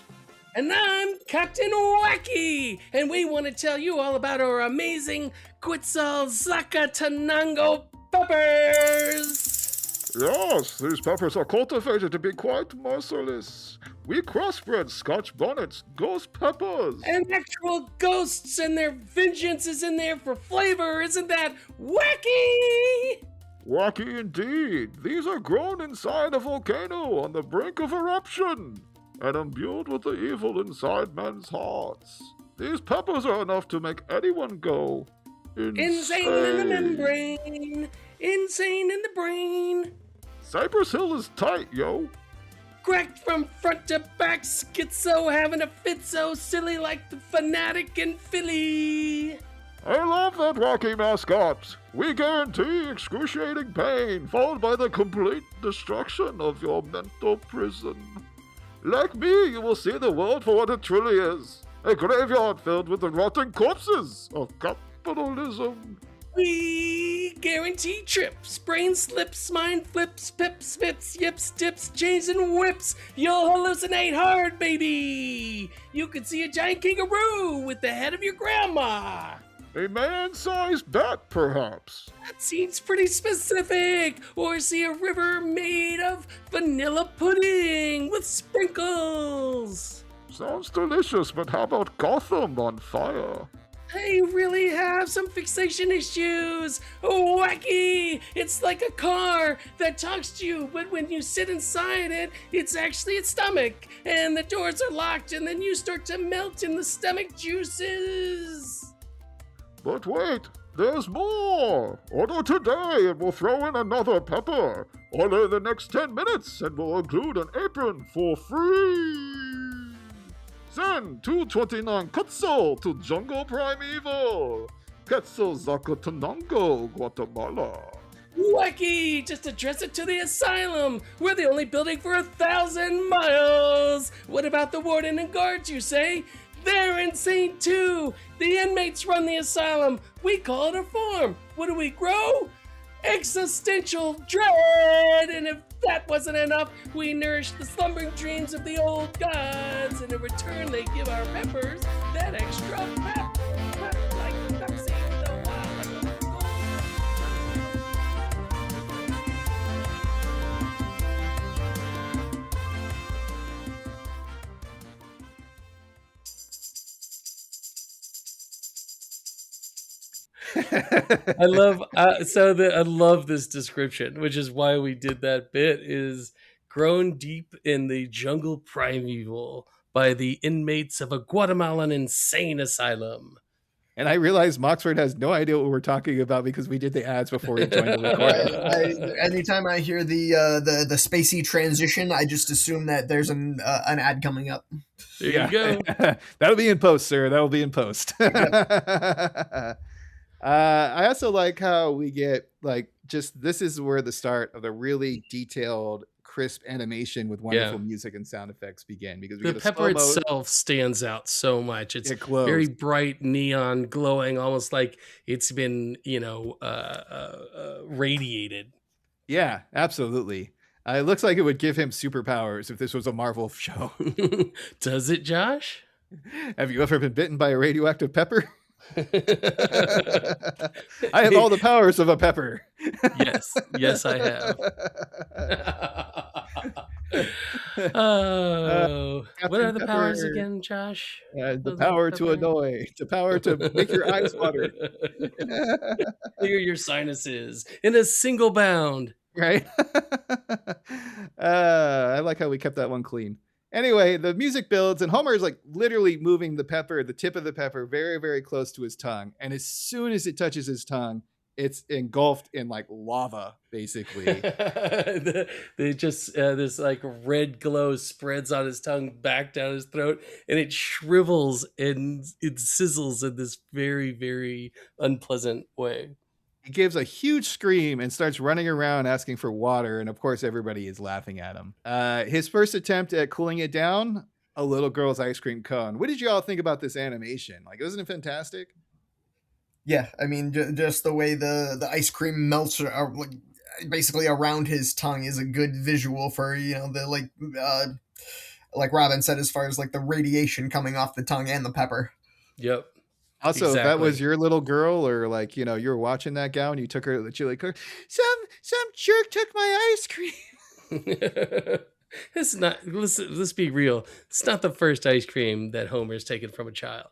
And I'm Captain Wacky, and we want to tell you all about our amazing Quetzalcoatl peppers. Yes, these peppers are cultivated to be quite merciless. We crossbred Scotch bonnets, ghost peppers. And actual ghosts, and their vengeance is in there for flavor. Isn't that wacky? Wacky indeed. These are grown inside a volcano on the brink of eruption and imbued with the evil inside men's hearts. These peppers are enough to make anyone go insane in the membrane. Insane in the brain. Cypress Hill is tight, yo. Cracked from front to back, schizo, having a fit so silly like the fanatic in Philly. I love that Wacky mascot. We guarantee excruciating pain, followed by the complete destruction of your mental prison. Like me, you will see the world for what it truly is. A graveyard filled with the rotting corpses of capitalism. We guarantee trips, brain slips, mind flips, pips, pips, yips, dips, chains, and whips. You'll hallucinate hard, baby. You could see a giant kangaroo with the head of your grandma. A man-sized bat, perhaps. That seems pretty specific. Or see a river made of vanilla pudding with sprinkles. Sounds delicious, but how about Gotham on fire? I really have some fixation issues. Oh, Wacky! It's like a car that talks to you, but when you sit inside it, it's actually its stomach. And the doors are locked, and then you start to melt in the stomach juices. But wait, there's more! Order today and we'll throw in another pepper. Order in the next 10 minutes and we'll include an apron for free! Send 229 Quetzal to Jungle Primeval! Quetzalcoatl, Guatemala. Wacky! Just address it to the asylum! We're the only building for 1,000 miles! What about the warden and guards, you say? They're insane too! The inmates run the asylum! We call it a farm! What do we grow? Existential dread! And if that wasn't enough, we nourish the slumbering dreams of the old gods, and in return they give our peppers that extra pep like Pepsi with the wild like a gold. I love this description, which is why we did that bit, is grown deep in the jungle primeval by the inmates of a Guatemalan insane asylum. And I realized Moxford has no idea what we're talking about because we did the ads before he joined the recording. Anytime I hear the spacey transition, I just assume that there's an ad coming up. There you go. That'll be in post, sir. That'll be in post. I also like how we get this is where the start of the really detailed, crisp animation with wonderful music and sound effects begin, because the pepper itself stands out so much. It's very bright, neon, glowing, almost like it's been radiated. Yeah, absolutely. It looks like it would give him superpowers if this was a Marvel show. Does it, Josh? Have you ever been bitten by a radioactive pepper? I have all the powers of a pepper. Yes, I have. What are the powers again, Josh? The power to annoy, the power to make your eyes water, clear your sinuses in a single bound. Right? I like how we kept that one clean. Anyway, the music builds, and Homer is literally moving the tip of the pepper, very, very close to his tongue. And as soon as it touches his tongue, it's engulfed in lava, basically. They just this red glow spreads on his tongue back down his throat, and it shrivels and it sizzles in this very, very unpleasant way. He gives a huge scream and starts running around asking for water, and of course everybody is laughing at him. His first attempt at cooling it down, a little girl's ice cream cone. What did you all think about this animation? Isn't it fantastic? Yeah, I mean, just the way the ice cream melts basically around his tongue is a good visual for the like Robin said, as far as the radiation coming off the tongue and the pepper. Yep. Also, If that was your little girl, or you were watching that gal and you took her to the chili cook, some jerk took my ice cream. It's not. Let's be real. It's not the first ice cream that Homer's taken from a child.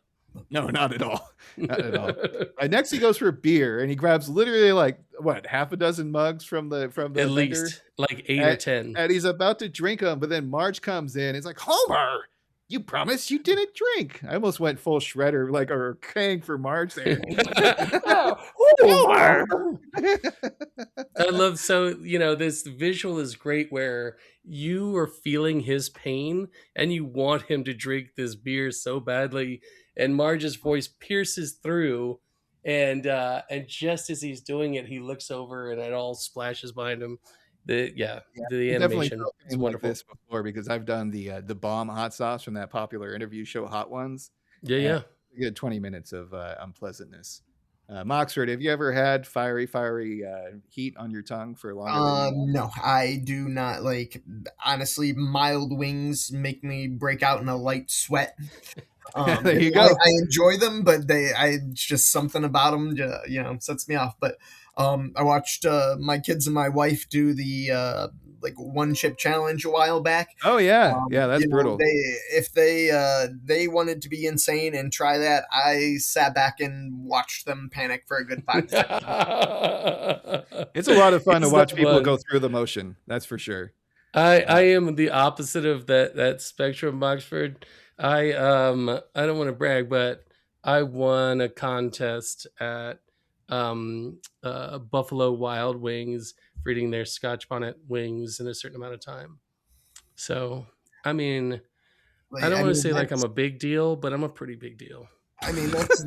No, not at all. Not at all. Next, he goes for beer, and he grabs literally half a dozen mugs from the vendor? Least 8 or 10. And he's about to drink them, but then Marge comes in. He's like, Homer, you promised you didn't drink. I almost went full shredder, or Kang for Marge there. Homer. I love this visual is great where you are feeling his pain and you want him to drink this beer so badly, and Marge's voice pierces through, and just as he's doing it, he looks over and it all splashes behind him. The animation is wonderful. This before, because I've done the bomb hot sauce from that popular interview show Hot Ones. Yeah. You get 20 minutes of unpleasantness. Moxford, have you ever had fiery heat on your tongue for longer? No, I do not. Honestly, mild wings make me break out in a light sweat. There you go. I enjoy them, but just something about them, sets me off. But I watched my kids and my wife do the one chip challenge a while back. Oh yeah, that's brutal. If they wanted to be insane and try that, I sat back and watched them panic for a good 5 seconds. It's a lot of fun to watch people go through the motion. That's for sure. I am the opposite of that spectrum, Moxford. I don't want to brag, but I won a contest at Buffalo Wild Wings for eating their Scotch bonnet wings in a certain amount of time. So, I mean, I don't want to say I'm a big deal, but I'm a pretty big deal. I mean, that's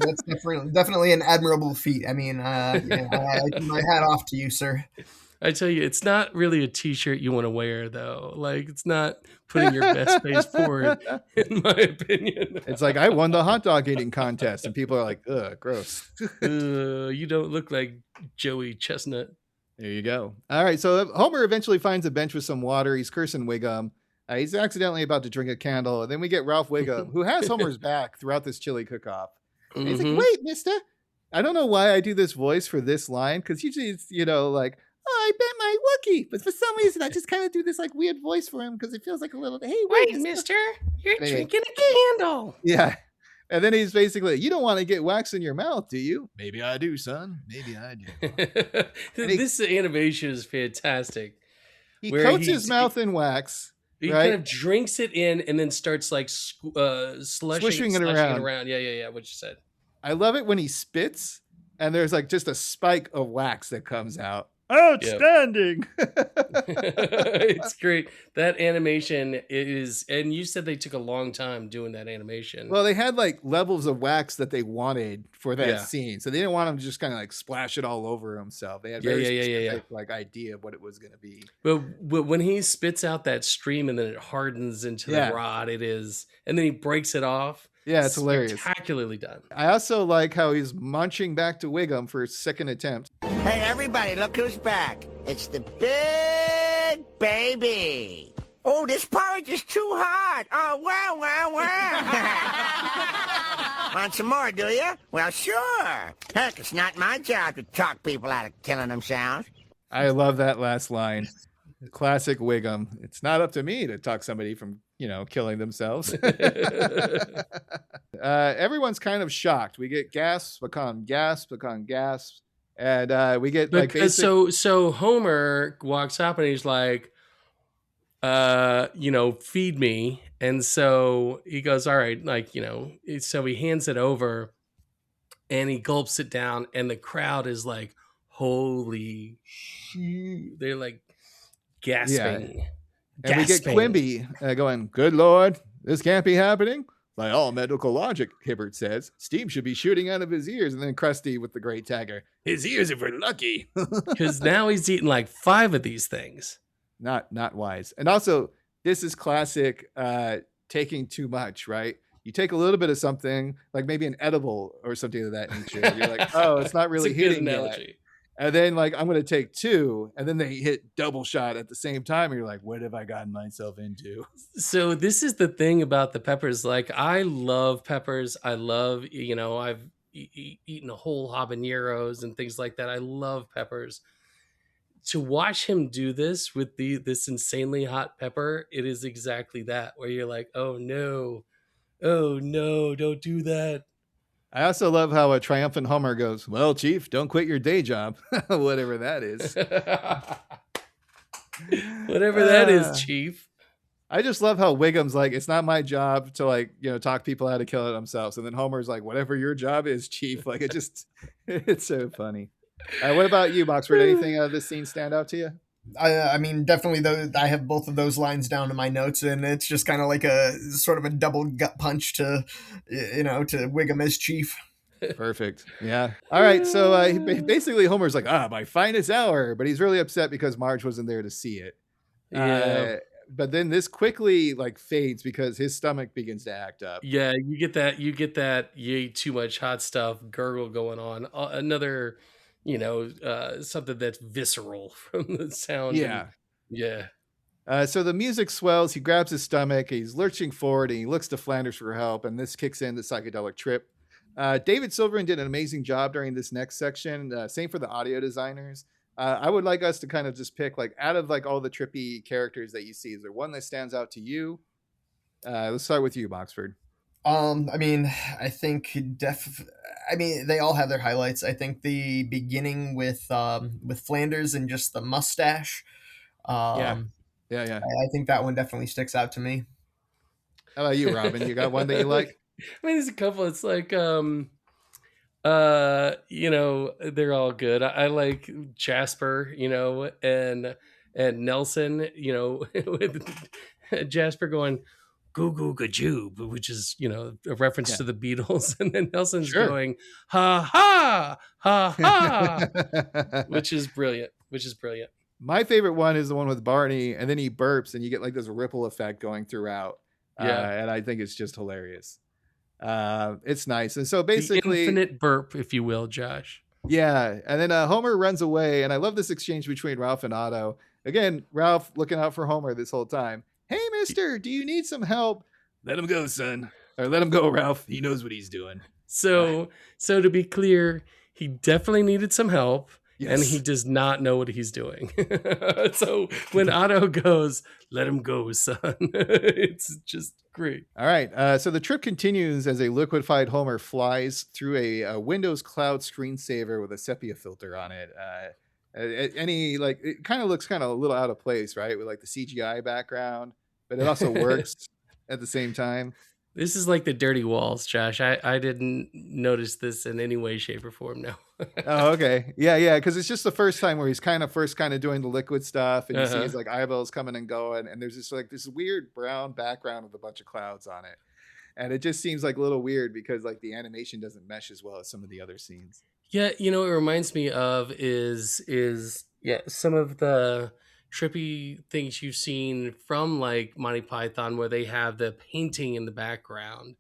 definitely an admirable feat. I mean, I keep my hat off to you, sir. I tell you, it's not really a t-shirt you want to wear, though. It's not putting your best face forward, in my opinion. It's I won the hot dog eating contest, and people are like, ugh, gross. You don't look like Joey Chestnut. There you go. All right, so Homer eventually finds a bench with some water. He's cursing Wiggum. He's accidentally about to drink a candle, and then we get Ralph Wiggum, who has Homer's back throughout this chili cook-off. And he's like, wait, mister. I don't know why I do this voice for this line, because usually it's, I bet my Wookie. But for some reason, I just kind of do this weird voice for him because it feels like a little, hey, wait, mister, you're drinking a candle. Yeah. And then he's basically, you don't want to get wax in your mouth, do you? Maybe I do, son. Maybe I do. This animation is fantastic. He coats his mouth in wax. He right? kind of drinks it in and then starts like slushing it around. Yeah. What you said. I love it when he spits and there's like just a spike of wax that comes out. Outstanding. Yep. It's great. That animation is, and you said they took a long time doing that animation. Well, they had like levels of wax that they wanted for that scene. So they didn't want him to just kind of like splash it all over himself. They had very specific like idea of what it was going to be. But when he spits out that stream and then it hardens into the rod, it is, and then he breaks it off. Yeah, it's hilarious. Spectacularly done. I also like how he's munching back to Wiggum for his second attempt. Hey, everybody, look who's back. It's the big baby. Oh, this porridge is too hot. Oh, wow. Want some more, do you? Well, sure. Heck, it's not my job to talk people out of killing themselves. I love that last line. Classic Wiggum. It's not up to me to talk somebody from, killing themselves. Everyone's kind of shocked. We get gasps upon gasps upon gasps. And we get like basic... So Homer walks up and he's like, feed me. And so he goes, all right, so he hands it over and he gulps it down and the crowd is like, holy shit. They're like gasping. Yeah. And we get Quimby going, good Lord, this can't be happening. By all medical logic, Hibbert says, steam should be shooting out of his ears. And then Krusty with the great tagger, his ears if we're lucky. Because now he's eaten like 5 of these things. Not wise. And also, this is classic taking too much, right? You take a little bit of something, like maybe an edible or something of that nature. You're like, oh, it's not really hitting yet. And then like, I'm going to take 2. And then they hit double shot at the same time. And you're like, what have I gotten myself into? So this is the thing about the peppers. Like, I love peppers. I love, I've eaten a whole habaneros and things like that. I love peppers. To watch him do this with this insanely hot pepper, it is exactly that, where you're like, oh no, don't do that. I also love how a triumphant Homer goes, well, Chief, don't quit your day job. Whatever that is. Whatever that is, Chief. I just love how Wiggum's like, it's not my job to talk people out of killing themselves. And then Homer's like, whatever your job is, Chief. Like it's so funny. What about you, Moxford? Anything out of this scene stand out to you? I mean, definitely I have both of those lines down in my notes, and it's just kind of like a sort of a double gut punch to Wiggum as Chief. Perfect. Yeah. All right. So basically Homer's like, my finest hour, but he's really upset because Marge wasn't there to see it. Yeah. But then this quickly fades because his stomach begins to act up. Yeah. You get that you ate too much hot stuff gurgle going on. Another, something that's visceral from the sound. Yeah. Yeah. So the music swells. He grabs his stomach. He's lurching forward and he looks to Flanders for help. And this kicks in the psychedelic trip. David Silverman did an amazing job during this next section. Same for the audio designers. I would like us to kind of just pick out of all the trippy characters that you see. Is there one that stands out to you? Let's start with you, Moxford. I mean, I think they all have their highlights. I think the beginning with Flanders and just the mustache. Yeah. I think that one definitely sticks out to me. How about you, Robin? You got one that you like? I mean, there's a couple. It's like, they're all good. I like Jasper, and Nelson, with Jasper going, goo goo gajoob, which is, a reference to the Beatles. And then Nelson's going, ha ha, ha ha, which is brilliant. My favorite one is the one with Barney, and then he burps and you get this ripple effect going throughout. And I think it's just hilarious. It's nice. And so basically, the infinite burp, if you will, Josh. Yeah. And then Homer runs away. And I love this exchange between Ralph and Otto. Again, Ralph looking out for Homer this whole time. Hey, mister, do you need some help? Let him go, son. Or let him go, Ralph. He knows what he's doing. So to be clear, he definitely needed some help. and he does not know what he's doing. So when Otto goes, let him go, son. It's just great. All right. So the trip continues as a liquefied Homer flies through a Windows Cloud screensaver with a sepia filter on it. It kind of looks kind of a little out of place, right? With like the CGI background, but it also works at the same time. This is like the dirty walls, Josh. I didn't notice this in any way, shape, or form. No. Oh, okay. Yeah. Because it's just the first time where he's kind of doing the liquid stuff, and you see his like eyeballs coming and going, and there's just like this weird brown background with a bunch of clouds on it, and it just seems like a little weird because like the animation doesn't mesh as well as some of the other scenes. Yeah, it reminds me of is some of the trippy things you've seen from like Monty Python where they have the painting in the background,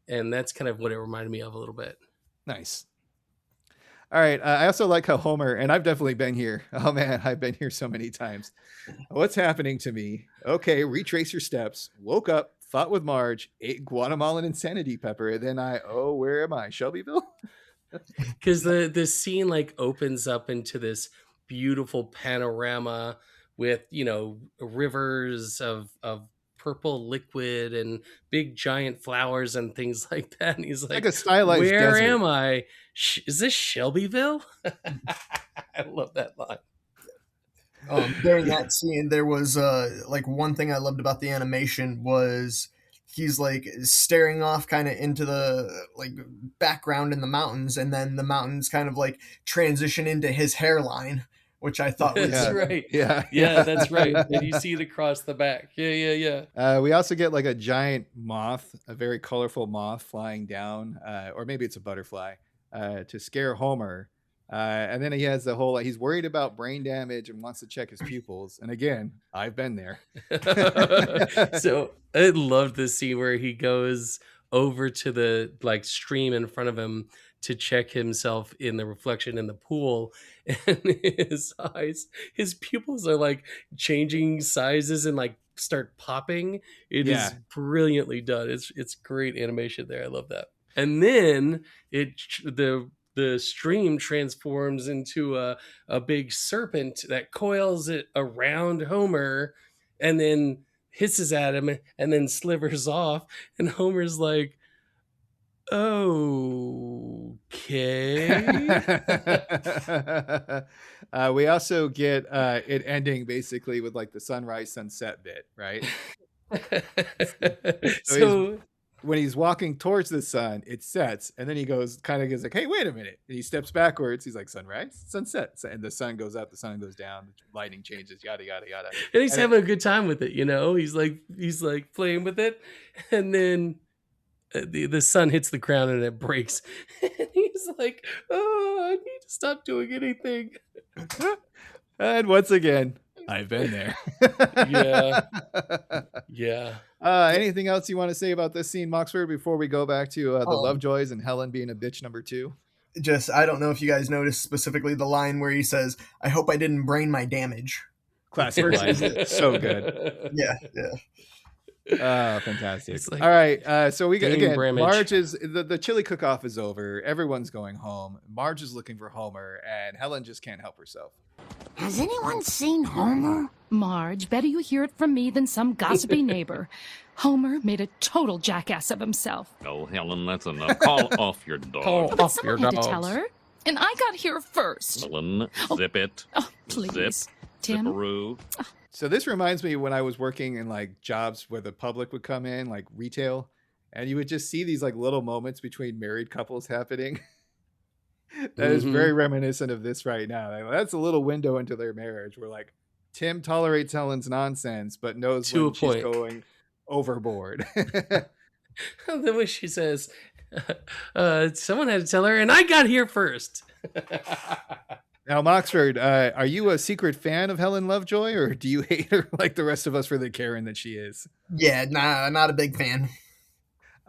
and that's kind of what it reminded me of a little bit. Nice. All right. I also like how Homer, and I've definitely been here. Oh man, I've been here so many times. What's happening to me? Okay, retrace your steps. Woke up, fought with Marge, ate Guatemalan insanity pepper. Then where am I? Shelbyville? Because the scene like opens up into this beautiful panorama with rivers of purple liquid and big giant flowers and things like that, and he's like a stylized where desert. am I? Is this Shelbyville? I love that line. During that scene, there was like one thing I loved about the animation was he's like staring off kind of into the like background in the mountains, and then the mountains kind of like transition into his hairline, which I thought was that's right. Yeah, that's right. And you see it across the back. Yeah. We also get like a giant moth, a very colorful moth flying down, or maybe it's a butterfly, to scare Homer. And then he has the whole, he's worried about brain damage and wants to check his pupils. And again, I've been there. So I love this scene where he goes over to the like stream in front of him to check himself in the reflection in the pool, and his pupils are like changing sizes and like start popping. It is brilliantly done. It's great animation there. I love that. And then the stream transforms into a big serpent that coils it around Homer and then hisses at him and then slivers off. And Homer's like, okay. We also get it ending basically with like the sunrise sunset bit, right? So when he's walking towards the sun, it sets, and then he goes like, hey, wait a minute. And he steps backwards. He's like, sunrise, sunset. And the sun goes up, the sun goes down, lighting changes, yada, yada, yada. And he's having a good time with it, He's like playing with it. And then the sun hits the ground and it breaks. And he's like, I need to stop doing anything. And once again, I've been there. Yeah. Anything else you want to say about this scene, Moxford, before we go back to the Lovejoys and Helen being a bitch number 2? Just, I don't know if you guys noticed specifically the line where he says, I hope I didn't brain my damage. Classic line. So good. Yeah. Fantastic. Like, all right. So we get again, Bramage. Marge is the chili cook-off is over. Everyone's going home. Marge is looking for Homer, and Helen just can't help herself. Has anyone seen Homer? Marge, better you hear it from me than some gossipy neighbor. Homer made a total jackass of himself. Oh, Helen, that's enough. Call off your dog. But someone had to tell her, and I got here first. Helen, zip it. Oh, please. Zip. Tim. Zipperoo. So this reminds me when I was working in like jobs where the public would come in, like retail, and you would just see these like little moments between married couples happening. That is very reminiscent of this right now. Like, that's a little window into their marriage where like Tim tolerates Helen's nonsense, but knows when she's going overboard. The way she says, someone had to tell her, and I got here first. Now, Moxford, are you a secret fan of Helen Lovejoy, or do you hate her like the rest of us for the Karen that she is? Yeah, nah, not a big fan.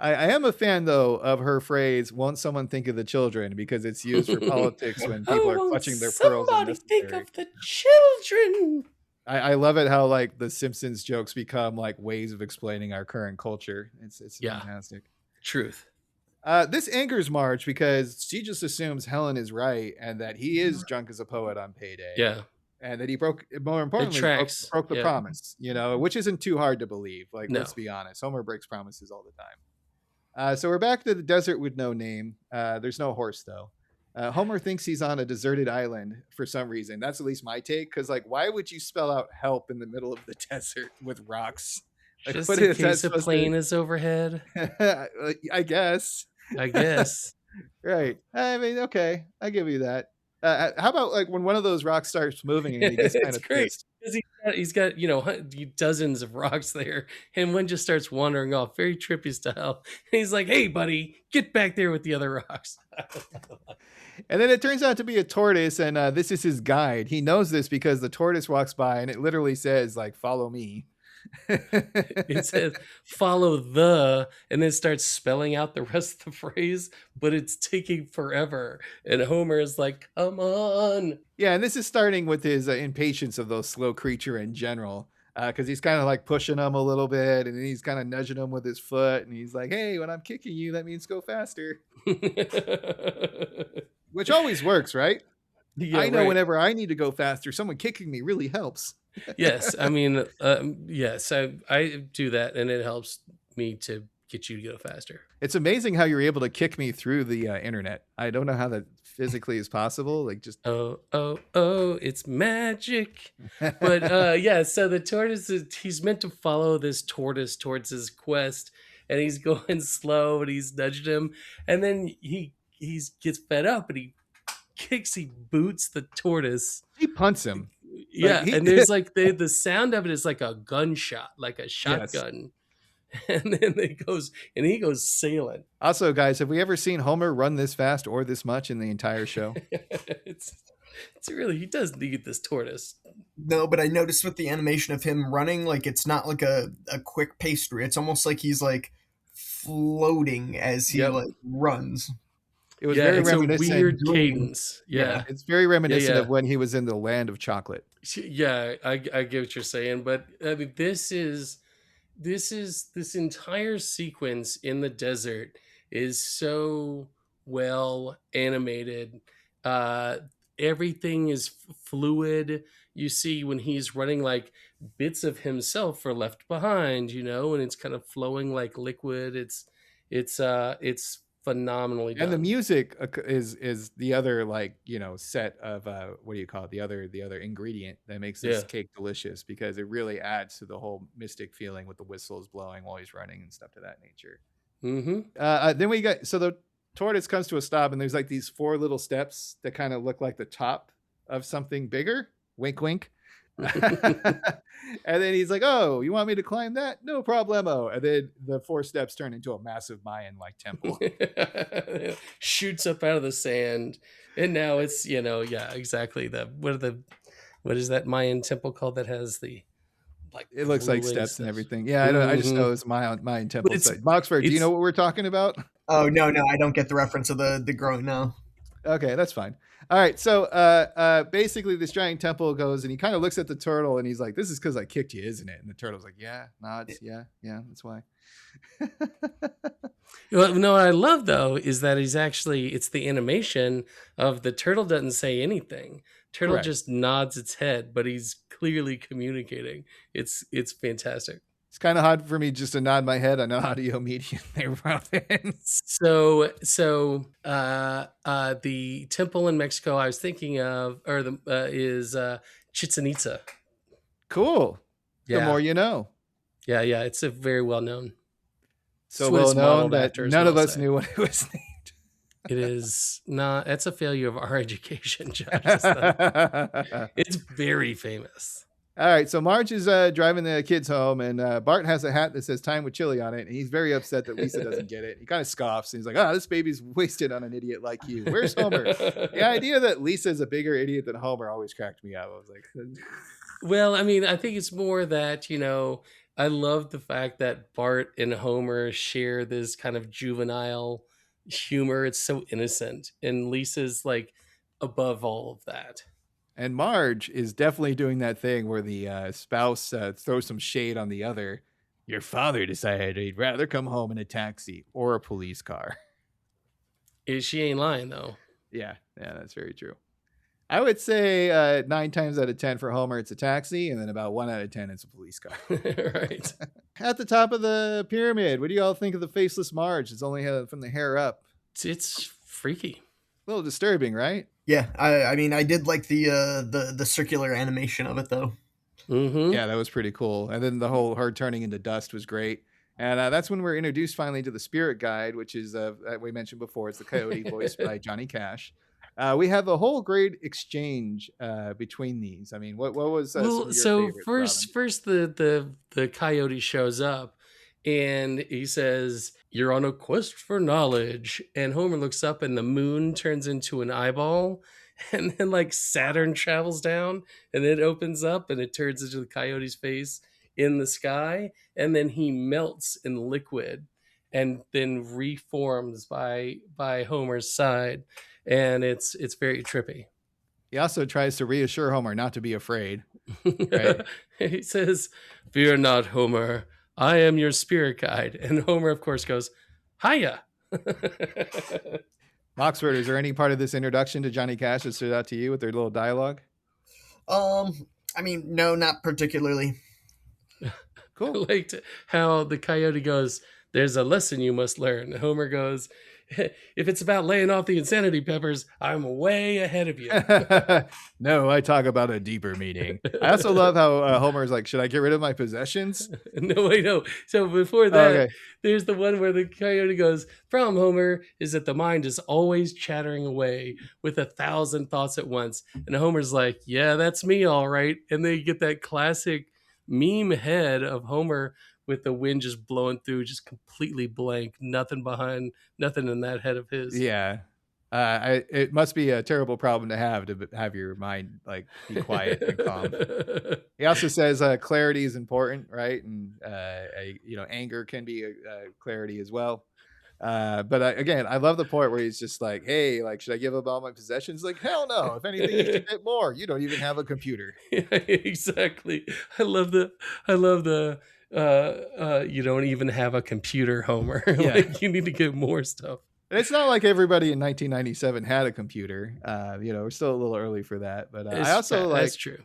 I am a fan, though, of her phrase, won't someone think of the children? Because it's used for politics when people are clutching their pearls. Somebody think of the children. I love it how like the Simpsons jokes become like ways of explaining our current culture. It's fantastic. Truth. This angers Marge because she just assumes Helen is right and that he is drunk as a poet on payday. Yeah. And that he more It importantly, tracks. broke the Yeah. promise, which isn't too hard to believe. Like, No. let's be honest. Homer breaks promises all the time. So we're back to the desert with no name. There's no horse, though. Homer thinks he's on a deserted island for some reason. That's at least my take. Because, like, why would you spell out help in the middle of the desert with rocks? Like, Just what in is that case a supposed plane to... is overhead. I guess. Right. I mean, okay. I give you that. How about like when one of those rocks starts moving and he gets kind of great pissed? because he's got dozens of rocks there, and one just starts wandering off, very trippy style. And he's like, "Hey, buddy, get back there with the other rocks." And then it turns out to be a tortoise, and this is his guide. He knows this because the tortoise walks by, and it literally says like, "Follow me." It says follow the, and then starts spelling out the rest of the phrase, but it's taking forever. And Homer is like, come on. Yeah, and this is starting with his impatience of those slow creature in general, because he's kind of like pushing them a little bit, and then he's kind of nudging them with his foot, and he's like, hey, when I'm kicking you, that means go faster. Which always works, right? Yeah, I know right. whenever I need to go faster, someone kicking me really helps. Yes, I mean, yes, I do that, and it helps me to get you to go faster. It's amazing how you're able to kick me through the internet. I don't know how that physically is possible. Like just oh, it's magic. But yeah, so the tortoise he's meant to follow this tortoise towards his quest, and he's going slow, and he's nudging him, and then he gets fed up, and he boots the tortoise. He punts him. Yeah, and there's like the sound of it is like a gunshot, like a shotgun. Yes. And then he goes sailing. Also, guys, have we ever seen Homer run this fast or this much in the entire show? It's really, he does need this tortoise. No, but I noticed with the animation of him running, like it's not like a quick pastry. It's almost like he's like floating as he like runs. It was very reminiscent. A weird cadence. Yeah. It's very reminiscent of when he was in the land of chocolate. Yeah, I get what you're saying, but I mean, this entire sequence in the desert is so well animated. Everything is fluid. You see when he's running, like bits of himself are left behind, and it's kind of flowing like liquid. It's phenomenally done. And the music is the other set of what do you call it, the other ingredient that makes this cake delicious, because it really adds to the whole mystic feeling with the whistles blowing while he's running and stuff to that nature. Then we got, so the tortoise comes to a stop, and there's like these 4 little steps that kind of look like the top of something bigger. Wink wink. And then he's like, oh, you want me to climb that? No problemo. And then the 4 steps turn into a massive Mayan temple. Shoots up out of the sand, and now it's exactly what is that Mayan temple called that has the it looks like steps stuff and everything. I just know it's Mayan temple. Moxford, do you know what we're talking about? Oh no, I don't get the reference of the growing now. Okay, that's fine. All right, so basically this giant temple goes, and he kind of looks at the turtle, and he's like, this is because I kicked you, isn't it? And the turtle's like, yeah, nods, yeah, that's why. Well, no, what I love, though, is that it's the animation of the turtle doesn't say anything. Turtle Correct. Just nods its head, but he's clearly communicating. It's fantastic. It's kind of hard for me just to nod my head on an audio medium there, Robin. So the temple in Mexico I was thinking of, is Chichen Itza. Cool. The more you know. Yeah, it's a very well known. So well known that none of us knew what it was named. It is not. That's a failure of our education, Josh. It's very famous. All right, so Marge is driving the kids home, and Bart has a hat that says "Time with Chili" on it, and he's very upset that Lisa doesn't get it. He kind of scoffs, and he's like, this baby's wasted on an idiot like you. Where's Homer? The idea that Lisa's a bigger idiot than Homer always cracked me up. I was like... Well, I mean, I think it's more that, I love the fact that Bart and Homer share this kind of juvenile humor. It's so innocent, and Lisa's like above all of that. And Marge is definitely doing that thing where the spouse throws some shade on the other. Your father decided he'd rather come home in a taxi or a police car. She ain't lying though. Yeah, that's very true. I would say 9 times out of 10 for Homer, it's a taxi, and then about 1 out of 10, it's a police car. Right. At the top of the pyramid, what do you all think of the faceless Marge? It's only from the hair up. It's freaky. A little disturbing, right? Yeah, I mean, I did like the circular animation of it though. Mm-hmm. Yeah, that was pretty cool. And then the whole her turning into dust was great. And that's when we're introduced finally to the spirit guide, which is we mentioned before. It's the coyote voiced by Johnny Cash. We have a whole great exchange between these. I mean, what was some of your favorites, first the coyote shows up and he says, "You're on a quest for knowledge." And Homer looks up and the moon turns into an eyeball, and then like Saturn travels down and it opens up and it turns into the coyote's face in the sky, and then he melts in liquid and then reforms by Homer's side. And it's very trippy. He also tries to reassure Homer not to be afraid. Right? He says, "Fear not, Homer. I am your spirit guide." And Homer, of course, goes, "Hiya." Moxford, is there any part of this introduction to Johnny Cash that stood out to you with their little dialogue? I mean, no, not particularly. Cool. I liked how the coyote goes, "There's a lesson you must learn." Homer goes, "If it's about laying off the insanity peppers, I'm way ahead of you." No, I talk about a deeper meaning. I also love how Homer's like, "Should I get rid of my possessions?" No, wait, no. So before that, There's the one where the coyote goes, "Problem, Homer, is that the mind is always chattering away with 1,000 thoughts at once." And Homer's like, "Yeah, that's me, all right." And they get that classic meme head of Homer with the wind just blowing through, just completely blank, nothing in that head of his. Yeah. It must be a terrible problem to have your mind like be quiet and calm. He also says clarity is important, right? And anger can be clarity as well. But again, I love the part where he's just like, "Hey, like, should I give up all my possessions?" Like, hell no. If anything, you should get more. You don't even have a computer. Yeah, exactly. I love the you don't even have a computer, Homer. Yeah. Like, you need to get more stuff. And it's not like everybody in 1997 had a computer. We're still a little early for that. But I also like that's true.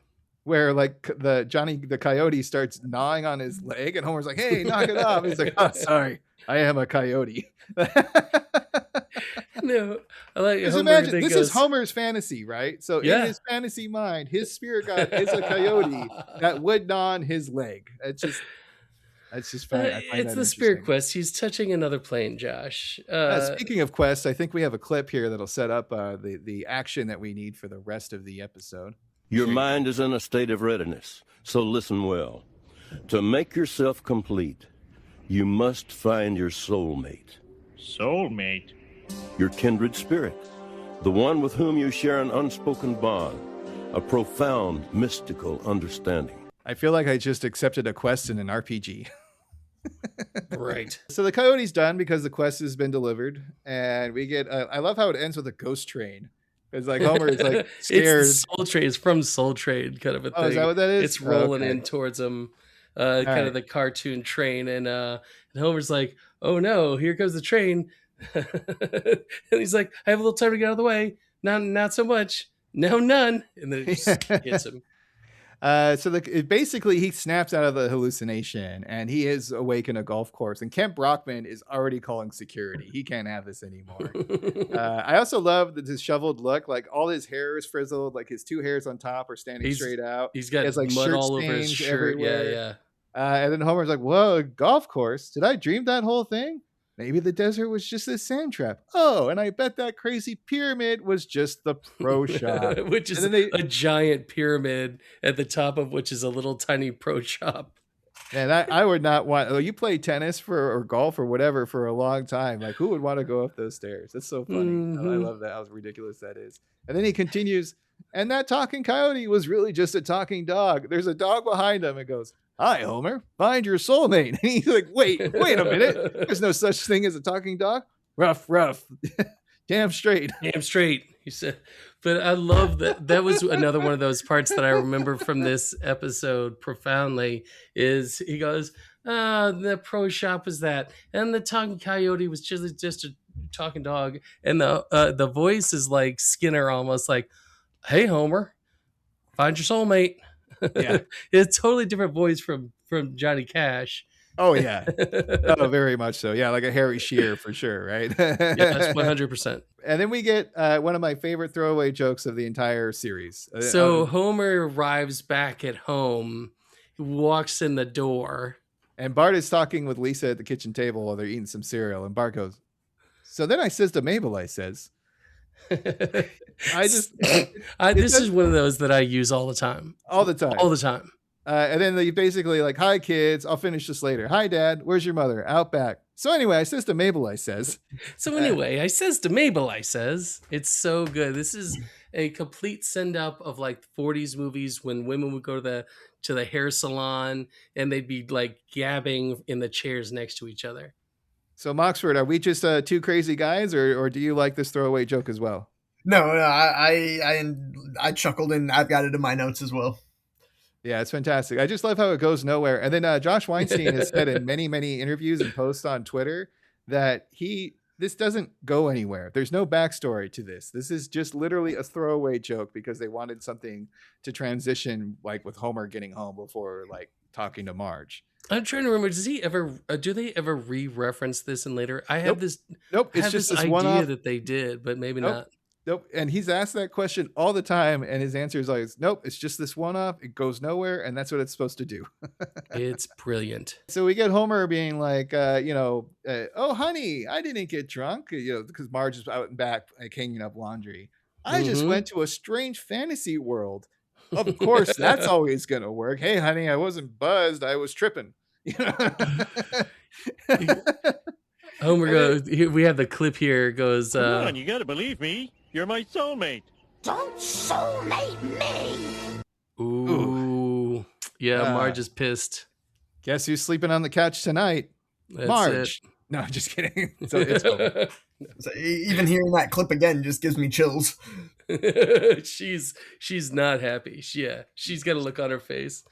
Where like the coyote starts gnawing on his leg, and Homer's like, "Hey, knock it off." He's like, "Oh, sorry, I am a coyote." No, I like Just Homer, imagine this is Homer's fantasy, right? So in his fantasy mind, his spirit guide is a coyote that would gnaw on his leg. It's just fun. It's the spirit quest. He's touching another plane, Josh. Speaking of quests, I think we have a clip here that'll set up the action that we need for the rest of the episode. Your mind is in a state of readiness, so listen well. To make yourself complete, you must find your soulmate. Soulmate? Your kindred spirit, the one with whom you share an unspoken bond, a profound mystical understanding. I feel like I just accepted a quest in an RPG. Right. So the coyote's done because the quest has been delivered, and we get. I love how it ends with a ghost train. It's like Homer is like scared. It's Soul Train. It's from Soul Train, kind of a thing. Oh, is that what that is? It's rolling in towards him, kind of the cartoon train, and Homer's like, "Oh no, here comes the train!" And he's like, "I have a little time to get out of the way. Not so much. Now none." And then it just hits him. Basically he snaps out of the hallucination and he is awake in a golf course, and Kent Brockman is already calling security. He can't have this anymore. I also love the disheveled look, like all his hair is frizzled, like his two hairs on top are standing straight out. He's got like mud all over his shirt. Everywhere. Yeah. And then Homer's like, "Whoa, a golf course? Did I dream that whole thing? Maybe the desert was just a sand trap. Oh, and I bet that crazy pyramid was just the pro shop." Which is a giant pyramid at the top of which is a little tiny pro shop. And I would not want. Oh, you play tennis or golf or whatever for a long time. Like, who would want to go up those stairs? That's so funny. Mm-hmm. I love that. How ridiculous that is. And then he continues, and that talking coyote was really just a talking dog. There's a dog behind him and goes, "Hi, Homer, find your soulmate." And he's like, wait a minute. There's no such thing as a talking dog. Rough. Damn straight. He said. But I love that. That was another one of those parts that I remember from this episode profoundly is he goes, the pro shop was that. And the talking coyote was just a talking dog, and the voice is like Skinner, almost like, "Hey Homer, find your soulmate." Yeah. It's a totally different voice from Johnny Cash. Oh yeah. Oh, very much so. Yeah, like a Harry Shearer for sure, right? Yes, 100%. And then we get one of my favorite throwaway jokes of the entire series. So Homer arrives back at home, walks in the door, and Bart is talking with Lisa at the kitchen table while they're eating some cereal, and Bart goes, "So then I says to Mabel, I says, this is one of those that I use all the time. All the time. All the time. And then they basically like, "Hi kids, I'll finish this later. Hi dad, where's your mother? Out back. So anyway, I says to Mabel, I says." So anyway, I says to Mabel, I says. It's so good. This is a complete send up of like 40s movies when women would go to the hair salon and they'd be like gabbing in the chairs next to each other. So Moxford, are we just two crazy guys, or do you like this throwaway joke as well? No, I chuckled, and I've got it in my notes as well. Yeah, it's fantastic. I just love how it goes nowhere. And then Josh Weinstein has said in many, many interviews and posts on Twitter that this doesn't go anywhere. There's no backstory to this. This is just literally a throwaway joke because they wanted something to transition, like with Homer getting home before like talking to Marge. I'm trying to remember. Does he ever? Do they ever re-reference this in later? I have this. Nope. It's just this idea one-off that they did, but maybe not. Nope. And he's asked that question all the time, and his answer is always, "Nope. It's just this one-off. It goes nowhere, and that's what it's supposed to do." It's brilliant. So we get Homer being like, "Oh, honey, I didn't get drunk," because Marge is out and back like hanging up laundry. "I just went to a strange fantasy world." Of course, that's always gonna work. "Hey, honey, I wasn't buzzed. I was tripping." Homer goes. We have the clip here. Goes. Come on, you gotta believe me. You're my soulmate. Don't soulmate me. Ooh. Yeah, Marge is pissed. Guess who's sleeping on the couch tonight? That's Marge. it. No, just kidding. So it's over. So even hearing that clip again just gives me chills. She's not happy. She's got a look on her face.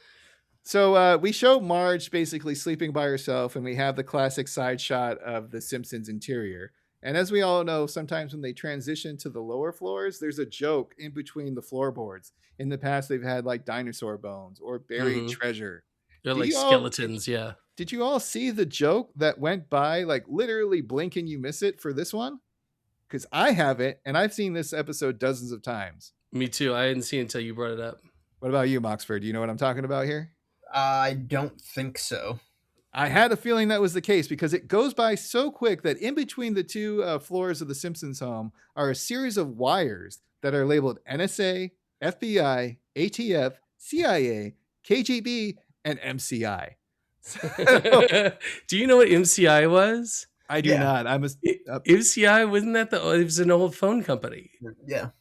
So we show Marge basically sleeping by herself, and we have the classic side shot of the Simpsons interior. And as we all know, sometimes when they transition to the lower floors, there's a joke in between the floorboards. In the past, they've had like dinosaur bones or buried treasure. They're like skeletons, yeah. Did you all see the joke that went by, like literally blink and you miss it for this one? Because I haven't, and I've seen this episode dozens of times. Me too. I didn't see it until you brought it up. What about you, Moxford? Do you know what I'm talking about here? I don't think so. I had a feeling that was the case because it goes by so quick that in between the two floors of the Simpsons home are a series of wires that are labeled NSA, FBI, ATF, CIA, KGB, and MCI. Do you know what MCI was? I do not. MCI, wasn't that it was an old phone company? Yeah.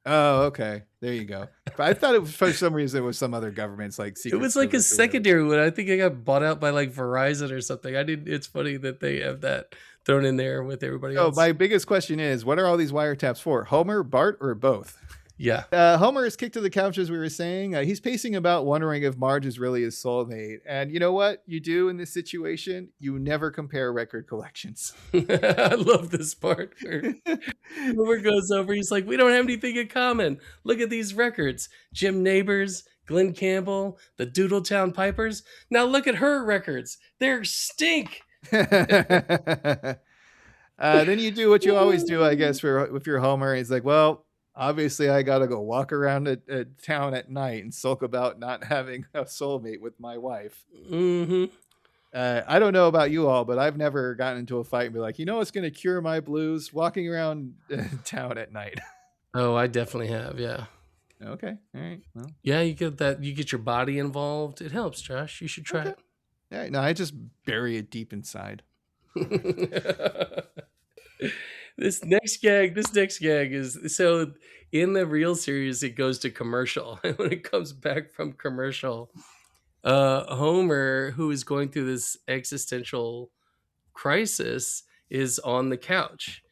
Oh, okay. There you go. But I thought it was for some reason it was some other government's like secret. It was like a secondary one. I think it got bought out by like Verizon or something. It's funny that they have that thrown in there with everybody else. My biggest question is, what are all these wiretaps for? Homer, Bart, or both? Yeah. Homer is kicked to the couch, as we were saying. He's pacing about, wondering if Marge is really his soulmate. And you know what you do in this situation? You never compare record collections. I love this part where Homer goes over. He's like, "We don't have anything in common. Look at these records. Jim Neighbors, Glenn Campbell, the Doodletown Pipers. Now look at her records. They're stink." Then you do what you always do, I guess, if you're Homer. He's like, "Well, obviously, I got to go walk around at town at night and sulk about not having a soulmate with my wife." Mm-hmm. I don't know about you all, but I've never gotten into a fight and be like, what's going to cure my blues? Walking around town at night. Oh, I definitely have. Yeah. Okay. All right. Well. Yeah, you get that. You get your body involved. It helps, Josh. You should try it. Yeah. No, I just bury it deep inside. This next gag is so in the real series, it goes to commercial. And when it comes back from commercial, Homer, who is going through this existential crisis, is on the couch.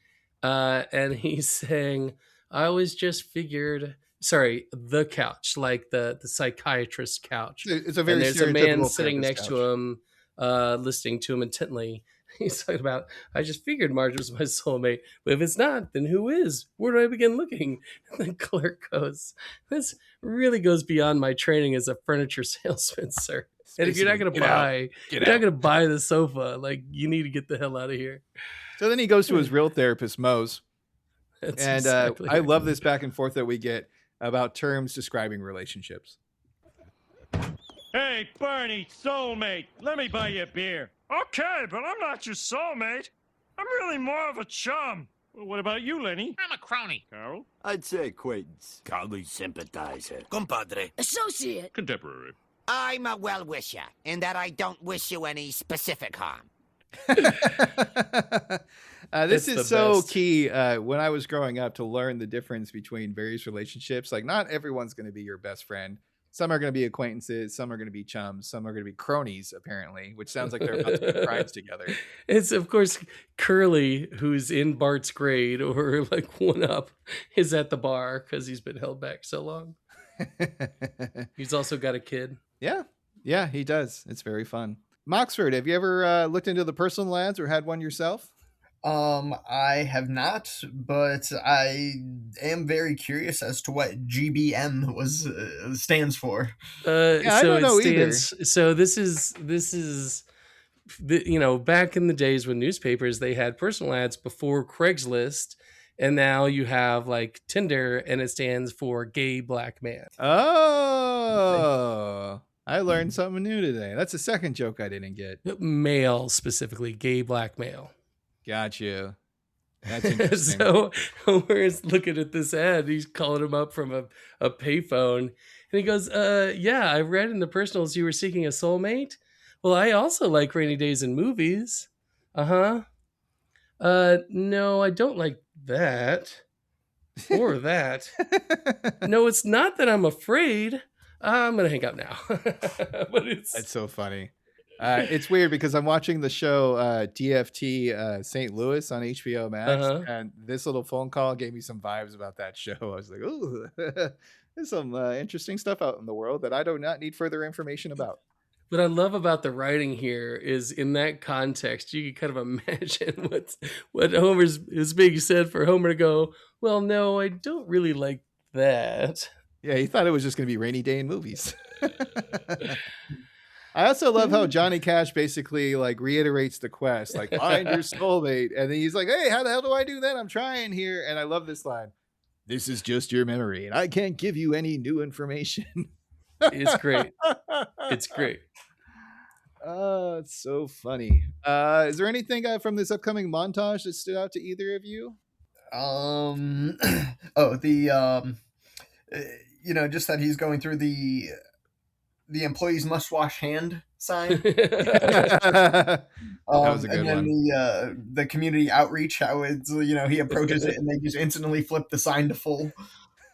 And he's saying, "I always just figured," sorry, the couch, like the psychiatrist's couch. It's a very and there's a man stereotypical sitting next couch. to him, listening to him intently. He's talking about, I just figured Marge was my soulmate, but if it's not, then who is? Where do I begin looking? And the clerk goes, this really goes beyond my training as a furniture salesman, sir. And if you're not going to buy the sofa, like, you need to get the hell out of here. So then he goes to his real therapist, Mose. That's And exactly I right. love this back and forth that we get about terms describing relationships. Hey, Barney, soulmate, let me buy you a beer. Okay, but I'm not your soulmate. I'm really more of a chum. Well, what about you, Lenny? I'm a crony. Carol? I'd say acquaintance. Colleague, sympathizer. Compadre. Associate. Contemporary. I'm a well-wisher in that I don't wish you any specific harm. This It's is the so best. key when I was growing up to learn the difference between various relationships. Like, not everyone's going to be your best friend. Some are going to be acquaintances. Some are going to be chums. Some are going to be cronies, apparently, which sounds like they're about to commit crimes together. It's, of course, Curly, who's in Bart's grade or like one up, is at the bar because he's been held back so long. He's also got a kid. Yeah, he does. It's very fun. Moxford, have you ever looked into the personal ads or had one yourself? I have not, but I am very curious as to what GBM stands for. I don't know either. So this is back in the days when newspapers, they had personal ads before Craigslist, and now you have like Tinder, and it stands for gay black man. Oh, I learned something new today. That's the second joke I didn't get. Male, specifically gay black male. Got you. That's interesting. So Homer's looking at this ad. He's calling him up from a payphone, and he goes, yeah, I read in the personals you were seeking a soulmate. Well, I also like rainy days and movies. No, I don't like that or that. No, it's not that I'm afraid. I'm gonna hang up now. But That's so funny. It's weird because I'm watching the show DFT St. Louis on HBO Max, and this little phone call gave me some vibes about that show. I was like, ooh, there's some interesting stuff out in the world that I do not need further information about. What I love about the writing here is in that context, you can kind of imagine what Homer's is being said for Homer to go, well, no, I don't really like that. Yeah, he thought it was just going to be rainy day in movies. I also love how Johnny Cash basically like reiterates the quest, like find your soulmate. And then he's like, hey, how the hell do I do that? I'm trying here. And I love this line. This is just your memory and I can't give you any new information. It's great. It's great. Oh, it's so funny. Is there anything from this upcoming montage that stood out to either of you? Just that he's going through the employees must wash hand sign. That was a good and then one. The community outreach, how it's he approaches it and they just instantly flip the sign to full.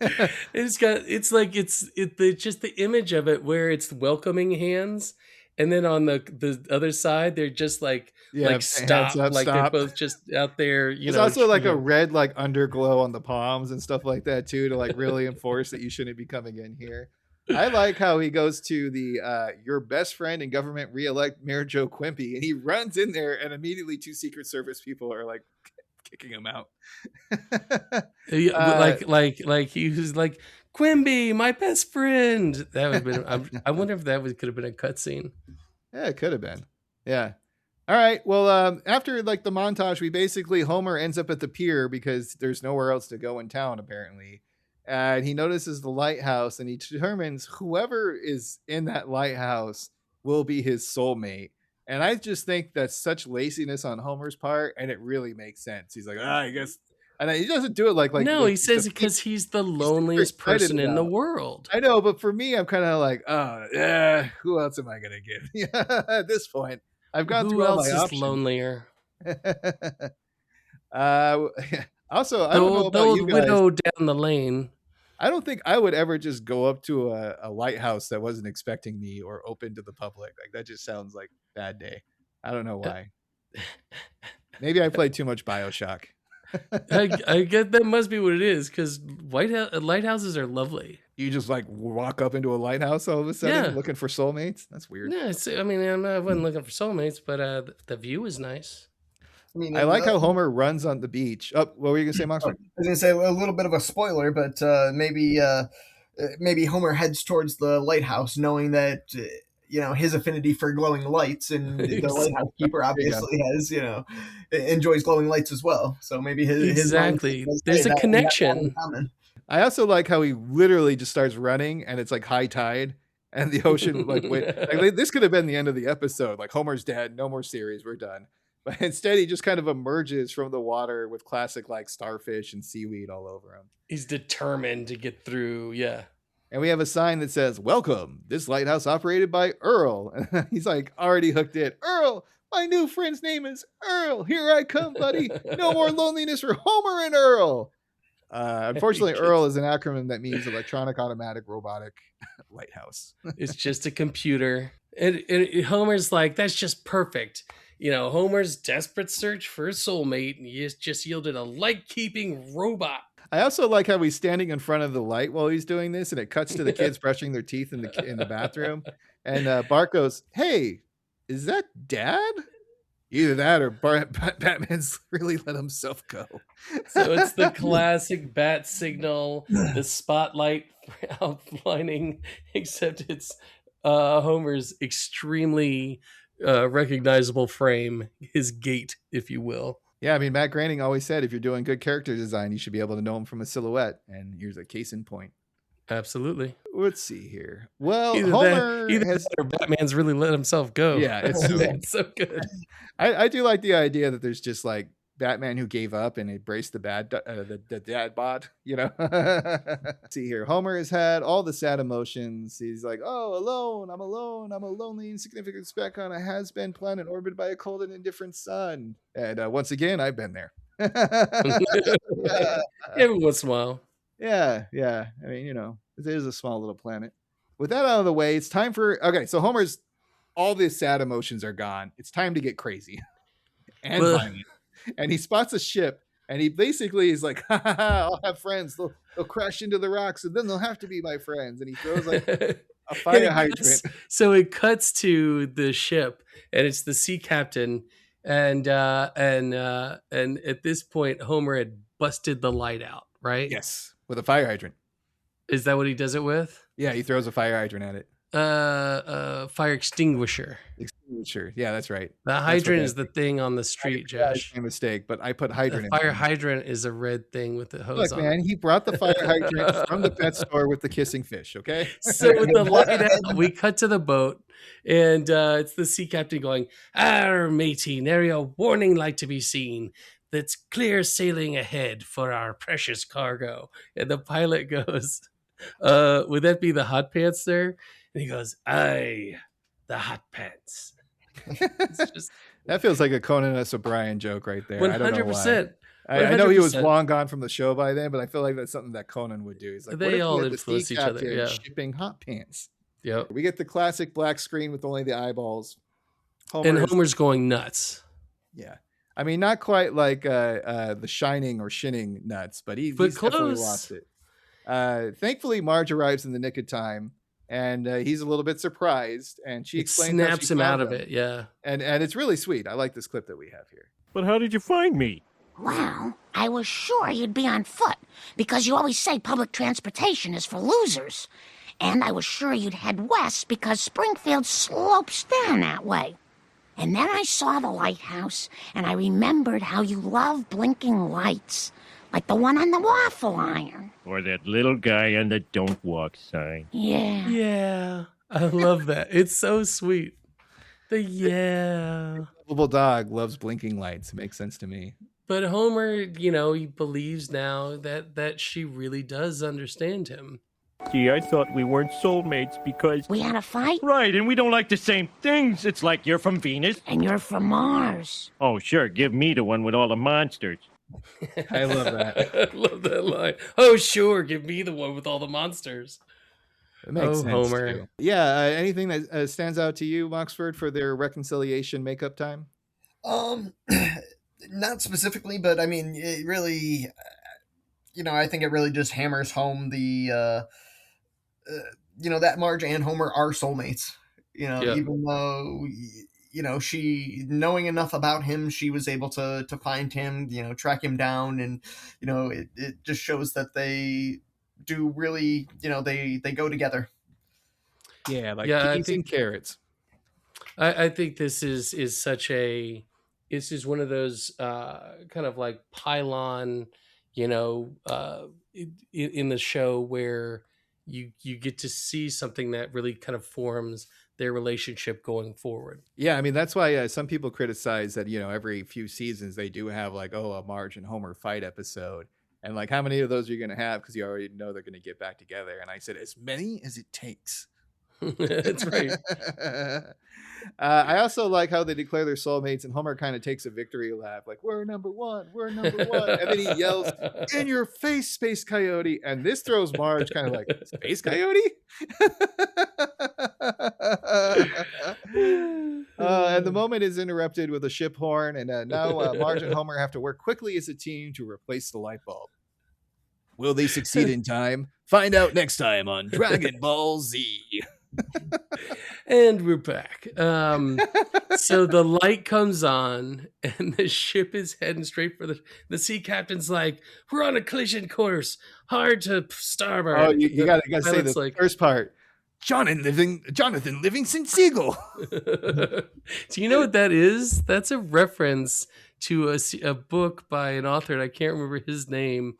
It's just the image of it where it's welcoming hands, and then on the other side they're just like stop, up, like stop. they're both just out there. There's also like a red like underglow on the palms and stuff like that too, to like really enforce that you shouldn't be coming in here. I like how he goes to the your best friend and government re-elect Mayor Joe Quimby, and he runs in there, and immediately two Secret Service people are like kicking him out. like he was like, Quimby, my best friend. That would have been. I wonder if could have been a cutscene. Yeah, it could have been. Yeah. All right. Well, after like the montage, we basically Homer ends up at the pier because there's nowhere else to go in town apparently. And he notices the lighthouse and he determines whoever is in that lighthouse will be his soulmate. And I just think that's such laziness on Homer's part. And it really makes sense. He's like, I guess. And he doesn't do it like no, he says because he's the loneliest person in the world. I know. But for me, I'm kind of like, oh, yeah, who else am I going to give? Yeah, at this point, I've gone through all my options. Who else is lonelier? Also, I don't know about old you guys. widow down the lane. I don't think I would ever just go up to a lighthouse that wasn't expecting me or open to the public. Like that just sounds like a bad day. I don't know why. Maybe I played too much BioShock. I get that must be what it is because lighthouses are lovely. You just like walk up into a lighthouse all of a sudden looking for soulmates. That's weird. Yeah, I wasn't looking for soulmates, but the view is nice. I mean, I like how Homer runs on the beach. Oh, what were you gonna say, Moxford? I was gonna say a little bit of a spoiler, but maybe Homer heads towards the lighthouse, knowing that his affinity for glowing lights, and the lighthouse keeper obviously has enjoys glowing lights as well. So maybe his exactly. There's a connection. I also like how he literally just starts running, and it's like high tide, and the ocean this could have been the end of the episode. Like Homer's dead, no more series, we're done. But instead, he just kind of emerges from the water with classic like starfish and seaweed all over him. He's determined to get through. Yeah. And we have a sign that says, "Welcome, this lighthouse operated by Earl." And he's like already hooked in. Earl, my new friend's name is Earl. Here I come, buddy. No more loneliness for Homer and Earl. Unfortunately, Earl is an acronym that means electronic, automatic, robotic lighthouse. It's just a computer. And Homer's like, that's just perfect. Homer's desperate search for a soulmate, and he has just yielded a light-keeping robot. I also like how he's standing in front of the light while he's doing this, and it cuts to the kids brushing their teeth in the bathroom. And Bart goes, "Hey, is that Dad?" Either that or Batman's really let himself go. So it's the classic bat signal, the spotlight outlining, except it's Homer's extremely recognizable frame, his gait, if you will. Yeah, I mean, Matt Groening always said if you're doing good character design, you should be able to know him from a silhouette. And here's a case in point. Absolutely. Let's see here. Well, either Homer that or Batman's really let himself go. Yeah, it's so good. I do like the idea that there's just like Batman who gave up and embraced the dad bod, Let's see here. Homer has had all the sad emotions. He's like, "Oh, alone. I'm a lonely, insignificant speck on a has-been planet orbited by a cold and indifferent sun." And once again, I've been there. Every once in a while. Yeah. I mean, it is a small little planet. With that out of the way, it's time for so Homer's all the sad emotions are gone. It's time to get crazy and violent. And he spots a ship, and he basically is like, "Ha ha ha! I'll have friends. They'll crash into the rocks, and then they'll have to be my friends." And he throws like a fire hydrant. So it cuts to the ship, and it's the sea captain, and at this point, Homer had busted the light out, right? Yes, with a fire hydrant. Is that what he does it with? Yeah, he throws a fire hydrant at it. Fire extinguisher. Yeah, that's right. The hydrant is the thing on the street, Josh. My mistake, but I put hydrant. The fire hydrant is a red thing with the hose on. Look, man, he brought the fire hydrant from the pet store with the kissing fish. Okay. So with the light out, we cut to the boat, and it's the sea captain going, "Arr, matey, nary a warning light to be seen. That's clear sailing ahead for our precious cargo." And the pilot goes, "Would that be the hot pants there?" And he goes, "Aye, the hot pants." That feels like a Conan S. O'Brien joke right there. 100%. I know he was long gone from the show by then, but I feel like that's something that Conan would do. He's like, they all influence each other. Yeah. Shipping hot pants. Yep. We get the classic black screen with only the eyeballs. Homer's going nuts. Yeah. I mean, not quite like The Shining or Shinning nuts, but he's definitely lost it. Thankfully, Marge arrives in the nick of time. And he's a little bit surprised, and she explains snaps him out of it. Yeah, and it's really sweet. I like this clip that we have here. But how did you find me? Well, I was sure you'd be on foot, because you always say public transportation is for losers. And I was sure you'd head west, because Springfield slopes down that way. And then I saw the lighthouse, and I remembered how you love blinking lights, like the one on the waffle iron. Or that little guy on the "Don't Walk" sign. Yeah. Yeah. I love that. It's so sweet. The lovable dog loves blinking lights. It makes sense to me. But Homer, he believes now that she really does understand him. Gee, I thought we weren't soulmates because... We had a fight? Right, and we don't like the same things. It's like you're from Venus. And you're from Mars. Oh, sure. Give me the one with all the monsters. I love that. I love that line. Oh, sure. Give me the one with all the monsters. It makes sense, Homer. Too. Yeah. Anything that stands out to you, Moxford, for their reconciliation makeup time? Not specifically, but I mean, it really, I think it really just hammers home the, that Marge and Homer are soulmates. Even though, she, knowing enough about him, she was able to find him, track him down, and it just shows that they do really, they go together. Yeah, like Yeah, peas and carrots. I think this is one of those kind of like pylon, in the show where you get to see something that really kind of forms their relationship going forward. Yeah, I mean that's why some people criticize that every few seasons they do have like a Marge and Homer fight episode, and like how many of those are you going to have because you already know they're going to get back together. And I said as many as it takes. That's right. I also like how they declare their soulmates, and Homer kind of takes a victory lap, like we're number one, and then he yells, "In your face, Space Coyote!" And this throws Marge kind of like, "Space Coyote?" And the moment is interrupted with a ship horn, and now Marge and Homer have to work quickly as a team to replace the light bulb. Will they succeed in time? Find out next time on Dragon Ball Z. And we're back. So the light comes on and the ship is heading straight for the sea captain's like, we're on a collision course, hard to starboard. Oh, you gotta say the first part. Jonathan Livingston Seagull. Do you know what that is? That's a reference to a book by an author, and I can't remember his name,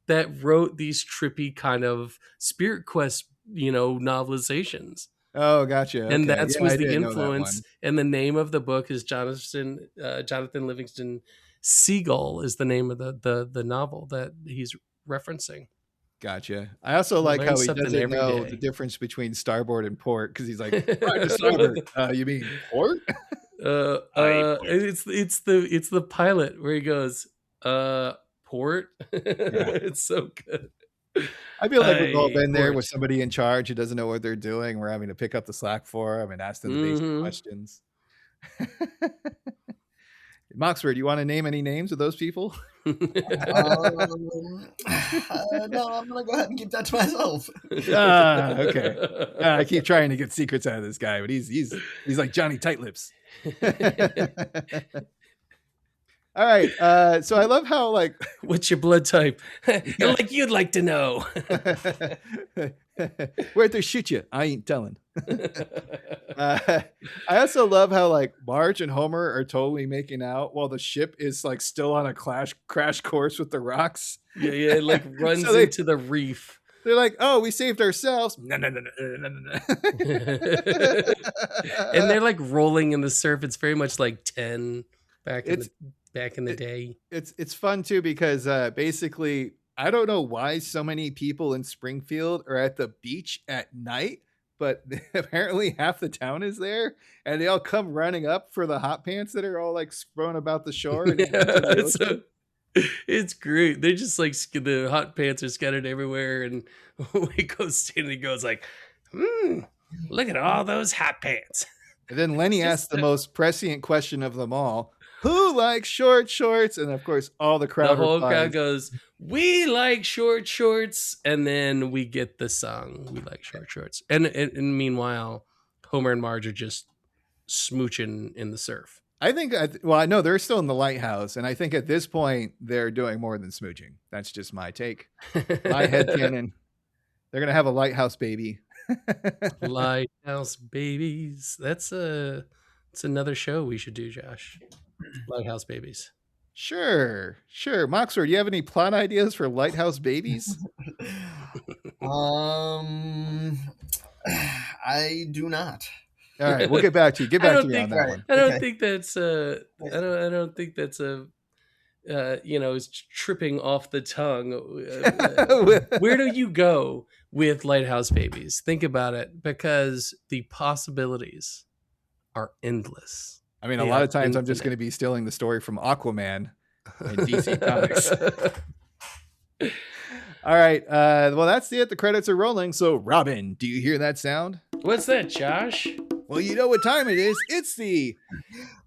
that wrote these trippy kind of Spirit Quest, novelizations. Oh, gotcha. And that was the influence. And the name of the book is Jonathan Livingston Seagull is the name of the novel that he's referencing. Gotcha. I also like how he doesn't know the difference between starboard and port because he's like, starboard. You mean port? It's the pilot where he goes, port. It's so good. I feel like we've all been there with somebody in charge who doesn't know what they're doing. We're having to pick up the slack for them and ask them the basic questions. Moxford, you want to name any names of those people? No, I'm gonna go ahead and keep that to myself. Okay. I keep trying to get secrets out of this guy, but he's like Johnny Tightlips. All right. So I love how like, what's your blood type? Like you'd like to know. Where'd they shoot you? I ain't telling. I also love how like Marge and Homer are totally making out while the ship is like still on a crash course with the rocks. Yeah, it like runs into the reef. They're like, "Oh, we saved ourselves." No. And they're like rolling in the surf. It's very much like 10 back in the day. It's fun too because basically I don't know why so many people in Springfield are at the beach at night, but apparently half the town is there, and they all come running up for the hot pants that are all like thrown about the shore. And it's great. They're just like the hot pants are scattered everywhere, and Waco standing goes like, "Look at all those hot pants." And then Lenny asks the most prescient question of them all. Who likes short shorts? And of course, all the crowd. The whole crowd goes, "We like short shorts," and then we get the song, "We like short shorts." And meanwhile, Homer and Marge are just smooching in the surf. I think. I know they're still in the lighthouse, and I think at this point they're doing more than smooching. That's just my take. My headcanon. They're gonna have a lighthouse baby. Lighthouse babies. It's another show we should do, Josh. Lighthouse babies. Sure. Moxford, do you have any plot ideas for Lighthouse Babies? I do not. All right, we'll get back to you. Get back to me on that one. I don't think that's I don't think that's it's tripping off the tongue. Where do you go with Lighthouse Babies? Think about it, because the possibilities are endless. I mean, a lot of times I'm just going to be stealing the story from Aquaman in DC Comics. All right. Well, that's it. The credits are rolling. So, Robin, do you hear that sound? What's that, Josh? Well, you know what time it is. It's the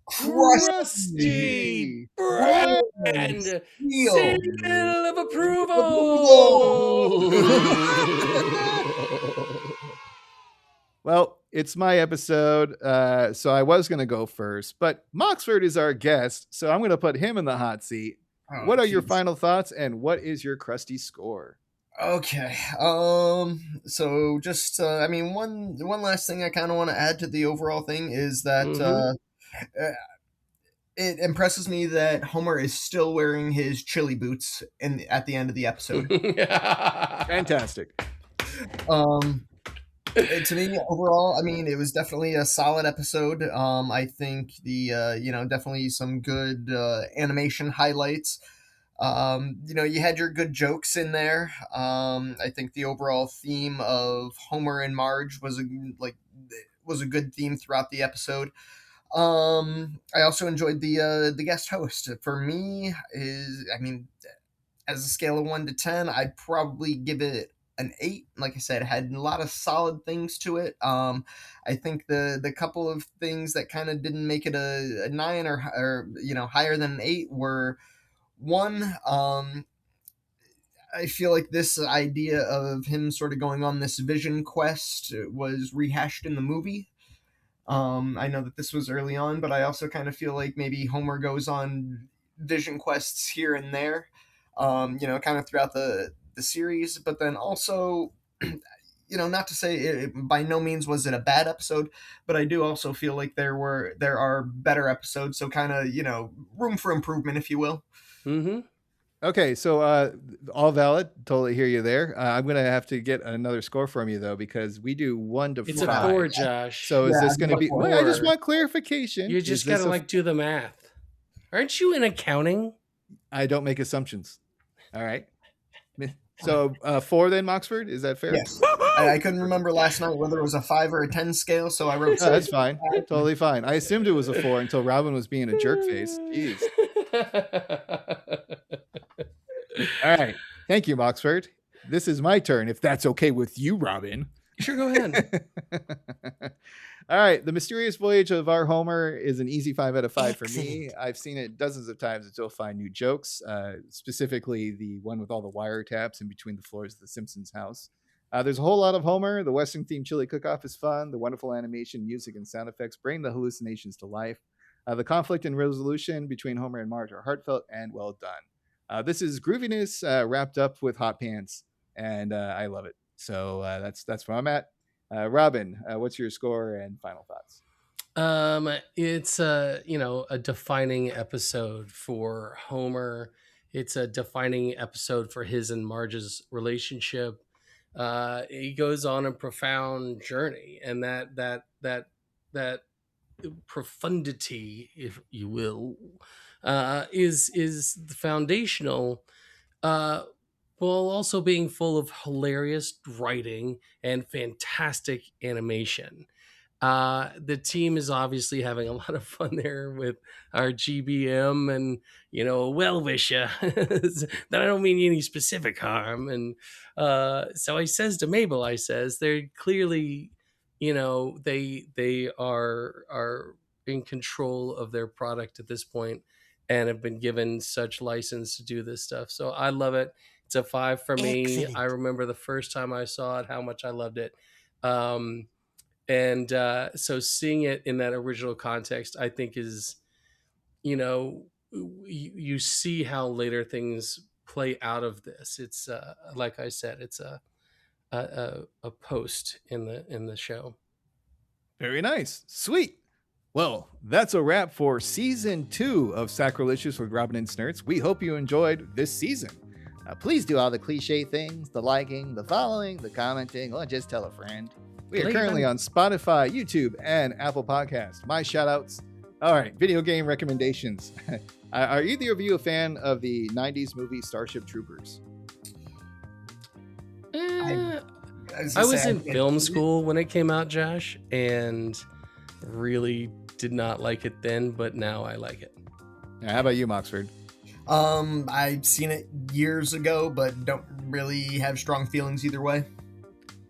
Crusty Brand Seal of Approval. Well, it's my episode, so I was going to go first, but Moxford is our guest, so I'm going to put him in the hot seat. Oh, what are your jeez. final thoughts, and what is your crusty score? Okay. So just I mean, one last thing I kind of want to add to the overall thing is that it impresses me that Homer is still wearing his chili boots at the end of the episode. Fantastic. To me, overall, I mean, it was definitely a solid episode. I think the definitely some good animation highlights. You had your good jokes in there. I think the overall theme of Homer and Marge was a good theme throughout the episode. I also enjoyed the guest host. For me, as a scale of 1 to 10, I'd probably give it an 8. Like I said, it had a lot of solid things to it. I think the couple of things that kind of didn't make it a 9 or higher than an 8 were, one, I feel like this idea of him sort of going on this vision quest was rehashed in the movie. I know that this was early on, but I also kind of feel like maybe Homer goes on vision quests here and there, kind of throughout the series. But then also, not to say it by no means was it a bad episode, but I do also feel like there are better episodes. So kind of, room for improvement, if you will. Mm-hmm. Okay, so all valid. Totally hear you there. I'm gonna have to get another score from you though, because we do 1 to 5. It's a 4, Josh. So is this gonna be? Wait, I just want clarification. You just gotta do the math. Aren't you in accounting? I don't make assumptions. All right. So 4 then, Moxford. Is that fair? Yes. I couldn't remember last night whether it was a 5 or a 10 scale, so I wrote. No, that's fine. Totally fine. I assumed it was a 4 until Robin was being a jerk face. Jeez. All right. Thank you, Moxford. This is my turn, if that's okay with you, Robin. Sure, go ahead. All right. The Mysterious Voyage of Our Homer is an easy 5 out of 5 for me. I've seen it dozens of times and still find new jokes, specifically the one with all the wiretaps in between the floors of the Simpsons house. There's a whole lot of Homer. The Western-themed chili cook-off is fun. The wonderful animation, music, and sound effects bring the hallucinations to life. The conflict and resolution between Homer and Marge are heartfelt and well done. This is grooviness wrapped up with hot pants, and I love it. So that's where I'm at. Robin, what's your score and final thoughts? It's a defining episode for Homer. It's a defining episode for his and Marge's relationship. He goes on a profound journey, and that profundity, if you will, is the foundational, while also being full of hilarious writing and fantastic animation. The team is obviously having a lot of fun there with our GBM and, well-wisher. That I don't mean any specific harm. And so I says to Mabel, they're clearly, they are in control of their product at this point and have been given such license to do this stuff. So I love it. It's a 5 for me. Excellent. I remember the first time I saw it, how much I loved it. So seeing it in that original context, I think is, you see how later things play out of this. It's like I said, it's a post in the show. Very nice. Sweet. Well, that's a wrap for season 2 of Sacrilicious with Robin and Snurts. We hope you enjoyed this season. Please do all the cliche things, the liking, the following, the commenting, or just tell a friend. We are currently on Spotify, YouTube, and Apple Podcasts. My shout-outs. All right, video game recommendations. Are either of you a fan of the 90s movie Starship Troopers? I was in film school when it came out, Josh, and really did not like it then, but now I like it. How about you, Moxford? I've seen it years ago, but don't really have strong feelings either way.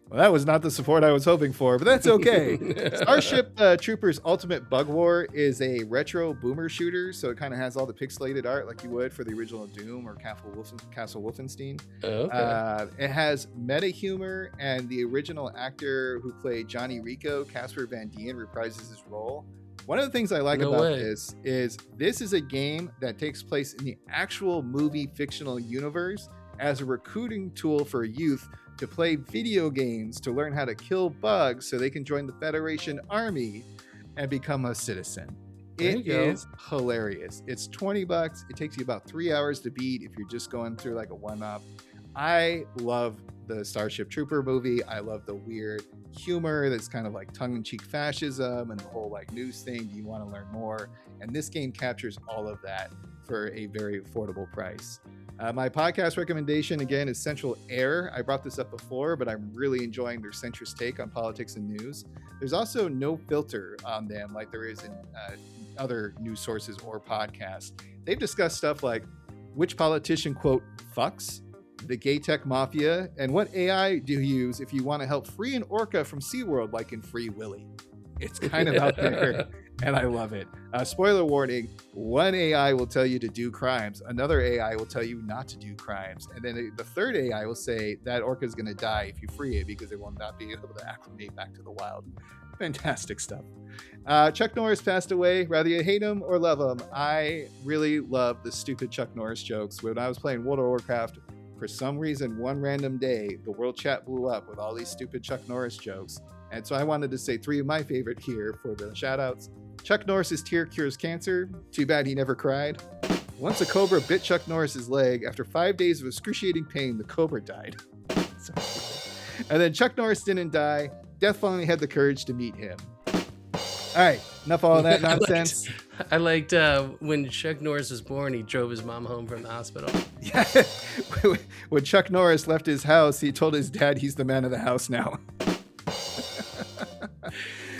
Well, that was not the support I was hoping for, but that's okay. Starship Troopers Ultimate Bug War is a retro boomer shooter, so it kind of has all the pixelated art like you would for the original Doom or Castle Wolfenstein. Okay. It has meta humor, and the original actor who played Johnny Rico, Casper Van Dien, reprises his role. One of the things I like about this is a game that takes place in the actual movie fictional universe as a recruiting tool for youth to play video games to learn how to kill bugs so they can join the Federation Army and become a citizen. It is hilarious. It's $20. It takes you about 3 hours to beat if you're just going through like a one-up. I love the Starship Trooper movie. I love the weird humor that's kind of like tongue-in-cheek fascism and the whole like news thing. Do you want to learn more? And this game captures all of that for a very affordable price. My podcast recommendation, again, is Central Air. I brought this up before, but I'm really enjoying their centrist take on politics and news. There's also no filter on them like there is in other news sources or podcasts. They've discussed stuff like which politician, quote, fucks, the gay tech mafia, and what AI do you use if you want to help free an orca from SeaWorld like in Free Willy. It's kind of out there, and I love it. Spoiler warning, one AI will tell you to do crimes. Another AI will tell you not to do crimes. And then the third AI will say that orca is going to die if you free it because it will not be able to acclimate back to the wild. Fantastic stuff. Chuck Norris passed away. Whether you hate him or love him, I really love the stupid Chuck Norris jokes. When I was playing World of Warcraft, for some reason, one random day, the world chat blew up with all these stupid Chuck Norris jokes. And so I wanted to say 3 of my favorite here for the shout outs. Chuck Norris's tear cures cancer. Too bad he never cried. Once a cobra bit Chuck Norris's leg. After 5 days of excruciating pain, the cobra died. And then Chuck Norris didn't die. Death finally had the courage to meet him. All right, enough of all that nonsense. I liked when Chuck Norris was born, he drove his mom home from the hospital. Yeah. When Chuck Norris left his house, he told his dad he's the man of the house now.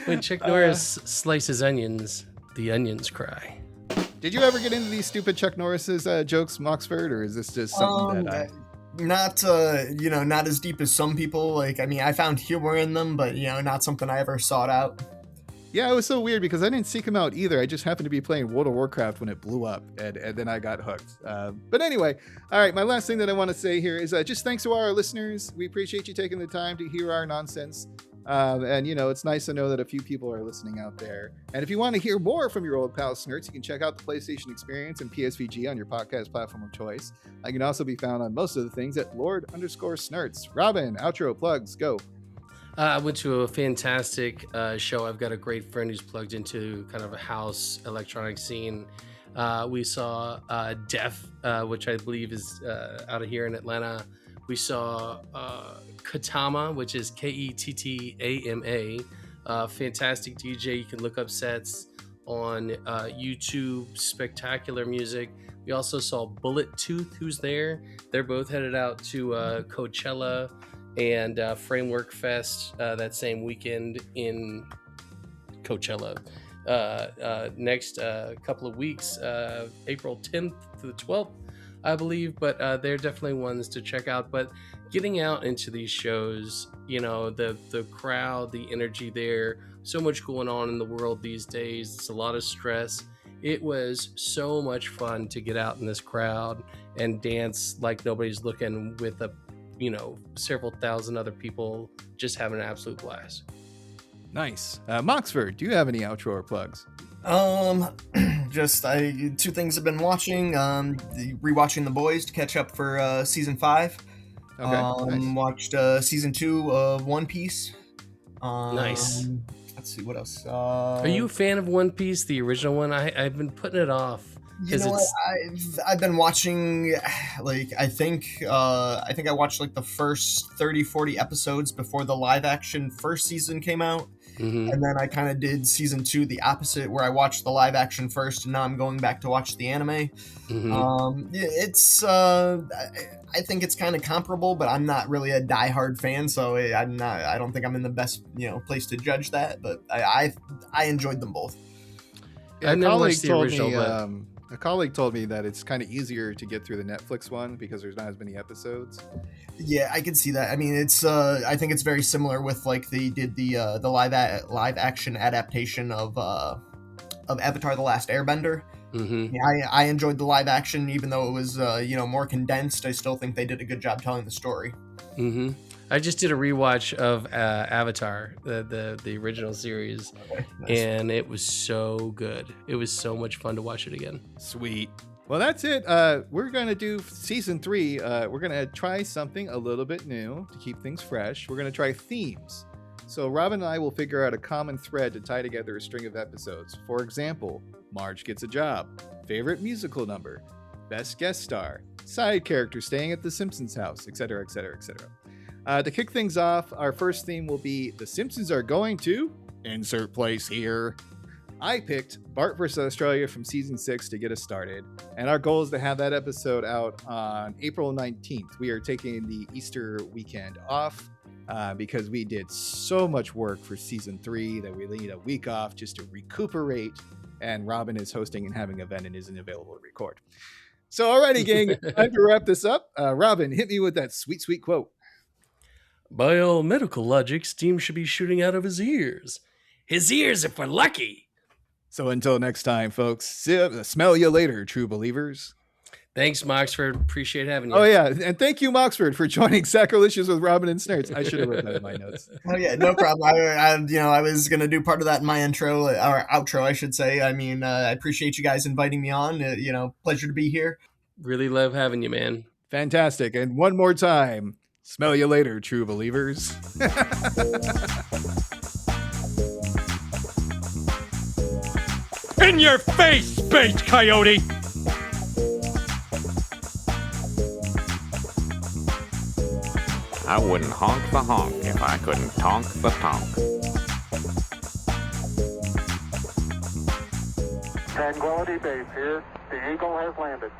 When Chuck Norris slices onions, the onions cry. Did you ever get into these stupid Chuck Norris's jokes, Moxford, or is this just something that not not as deep as some people? Like, I mean, I found humor in them, but not something I ever sought out. Yeah, it was so weird because I didn't seek him out either. I just happened to be playing World of Warcraft when it blew up, and then I got hooked. But anyway, all right, my last thing that I want to say here is just thanks to our listeners. We appreciate you taking the time to hear our nonsense. And it's nice to know that a few people are listening out there. And if you want to hear more from your old pal Snurts, you can check out the PlayStation Experience and PSVG on your podcast platform of choice. I can also be found on most of the things at Lord_Snurts. Robin, outro, plugs, go. I went to a fantastic show. I've got a great friend who's plugged into kind of a house electronic scene. We saw Def, which I believe is out of here in Atlanta. We saw Katama, which is Kettama. Fantastic DJ. You can look up sets on YouTube. Spectacular music. We also saw Bullet Tooth, who's there. They're both headed out to Coachella and Framework Fest that same weekend in Coachella. Next couple of weeks, April 10th to the 12th, I believe, but they're definitely ones to check out. But getting out into these shows, the crowd, the energy there, so much going on in the world these days. It's a lot of stress. It was so much fun to get out in this crowd and dance like nobody's looking with several thousand other people just having an absolute blast. Nice. Moxford, do you have any outro or plugs? Just 2 things I've been watching. Rewatching The Boys to catch up for season 5. Okay. Nice. Watched season 2 of One Piece. Nice. Let's see what else. Are you a fan of One Piece, the original one? I've been putting it off. You know what? I've been watching, I think I watched the first 30-40 episodes before the live action first season came out. Mm-hmm. And then I kind of did season 2 the opposite, where I watched the live action first, and now I'm going back to watch the anime. Mm-hmm. It's I think it's kind of comparable, but I'm not really a diehard fan, so I don't think I'm in the best place to judge that. But I enjoyed them both. Yeah, a colleague told me A colleague told me that it's kind of easier to get through the Netflix one because there's not as many episodes. Yeah, I can see that. I mean, it's I think it's very similar with like they did the live action adaptation of Avatar: The Last Airbender. Mm-hmm. Yeah, I enjoyed the live action, even though it was more condensed. I still think they did a good job telling the story. Mm-hmm. I just did a rewatch of Avatar, the original series, Nice. and it was so good. It was so much fun to watch it again. Sweet. Well, that's it. We're going to do season 3. We're going to try something a little bit new to keep things fresh. We're going to try themes. So Robin and I will figure out a common thread to tie together a string of episodes. For example, Marge gets a job, favorite musical number, best guest star, side character staying at the Simpsons house, etc., etc., etc. To kick things off, our first theme will be The Simpsons are going to insert place here. I picked Bart vs. Australia from season 6 to get us started, and our goal is to have that episode out on April 19th. We are taking the Easter weekend off because we did so much work for season 3 that we need a week off just to recuperate, and Robin is hosting and having an event and isn't available to record. So alrighty, gang, time to wrap this up. Robin, hit me with that sweet, sweet quote. By all medical logic, steam should be shooting out of his ears. His ears, if we're lucky. So until next time, folks, smell you later, true believers. Thanks, Moxford. Appreciate having you. Oh, yeah. And thank you, Moxford, for joining Sacrilicious with Robin and Snurts. I should have written that in my notes. Oh, yeah, no problem. I was going to do part of that in my intro, or outro, I should say. I mean, I appreciate you guys inviting me on. Pleasure to be here. Really love having you, man. Fantastic. And one more time. Smell you later, true believers. In your face, space coyote! I wouldn't honk the honk if I couldn't tonk the tonk. Tranquility Base here. The Eagle has landed.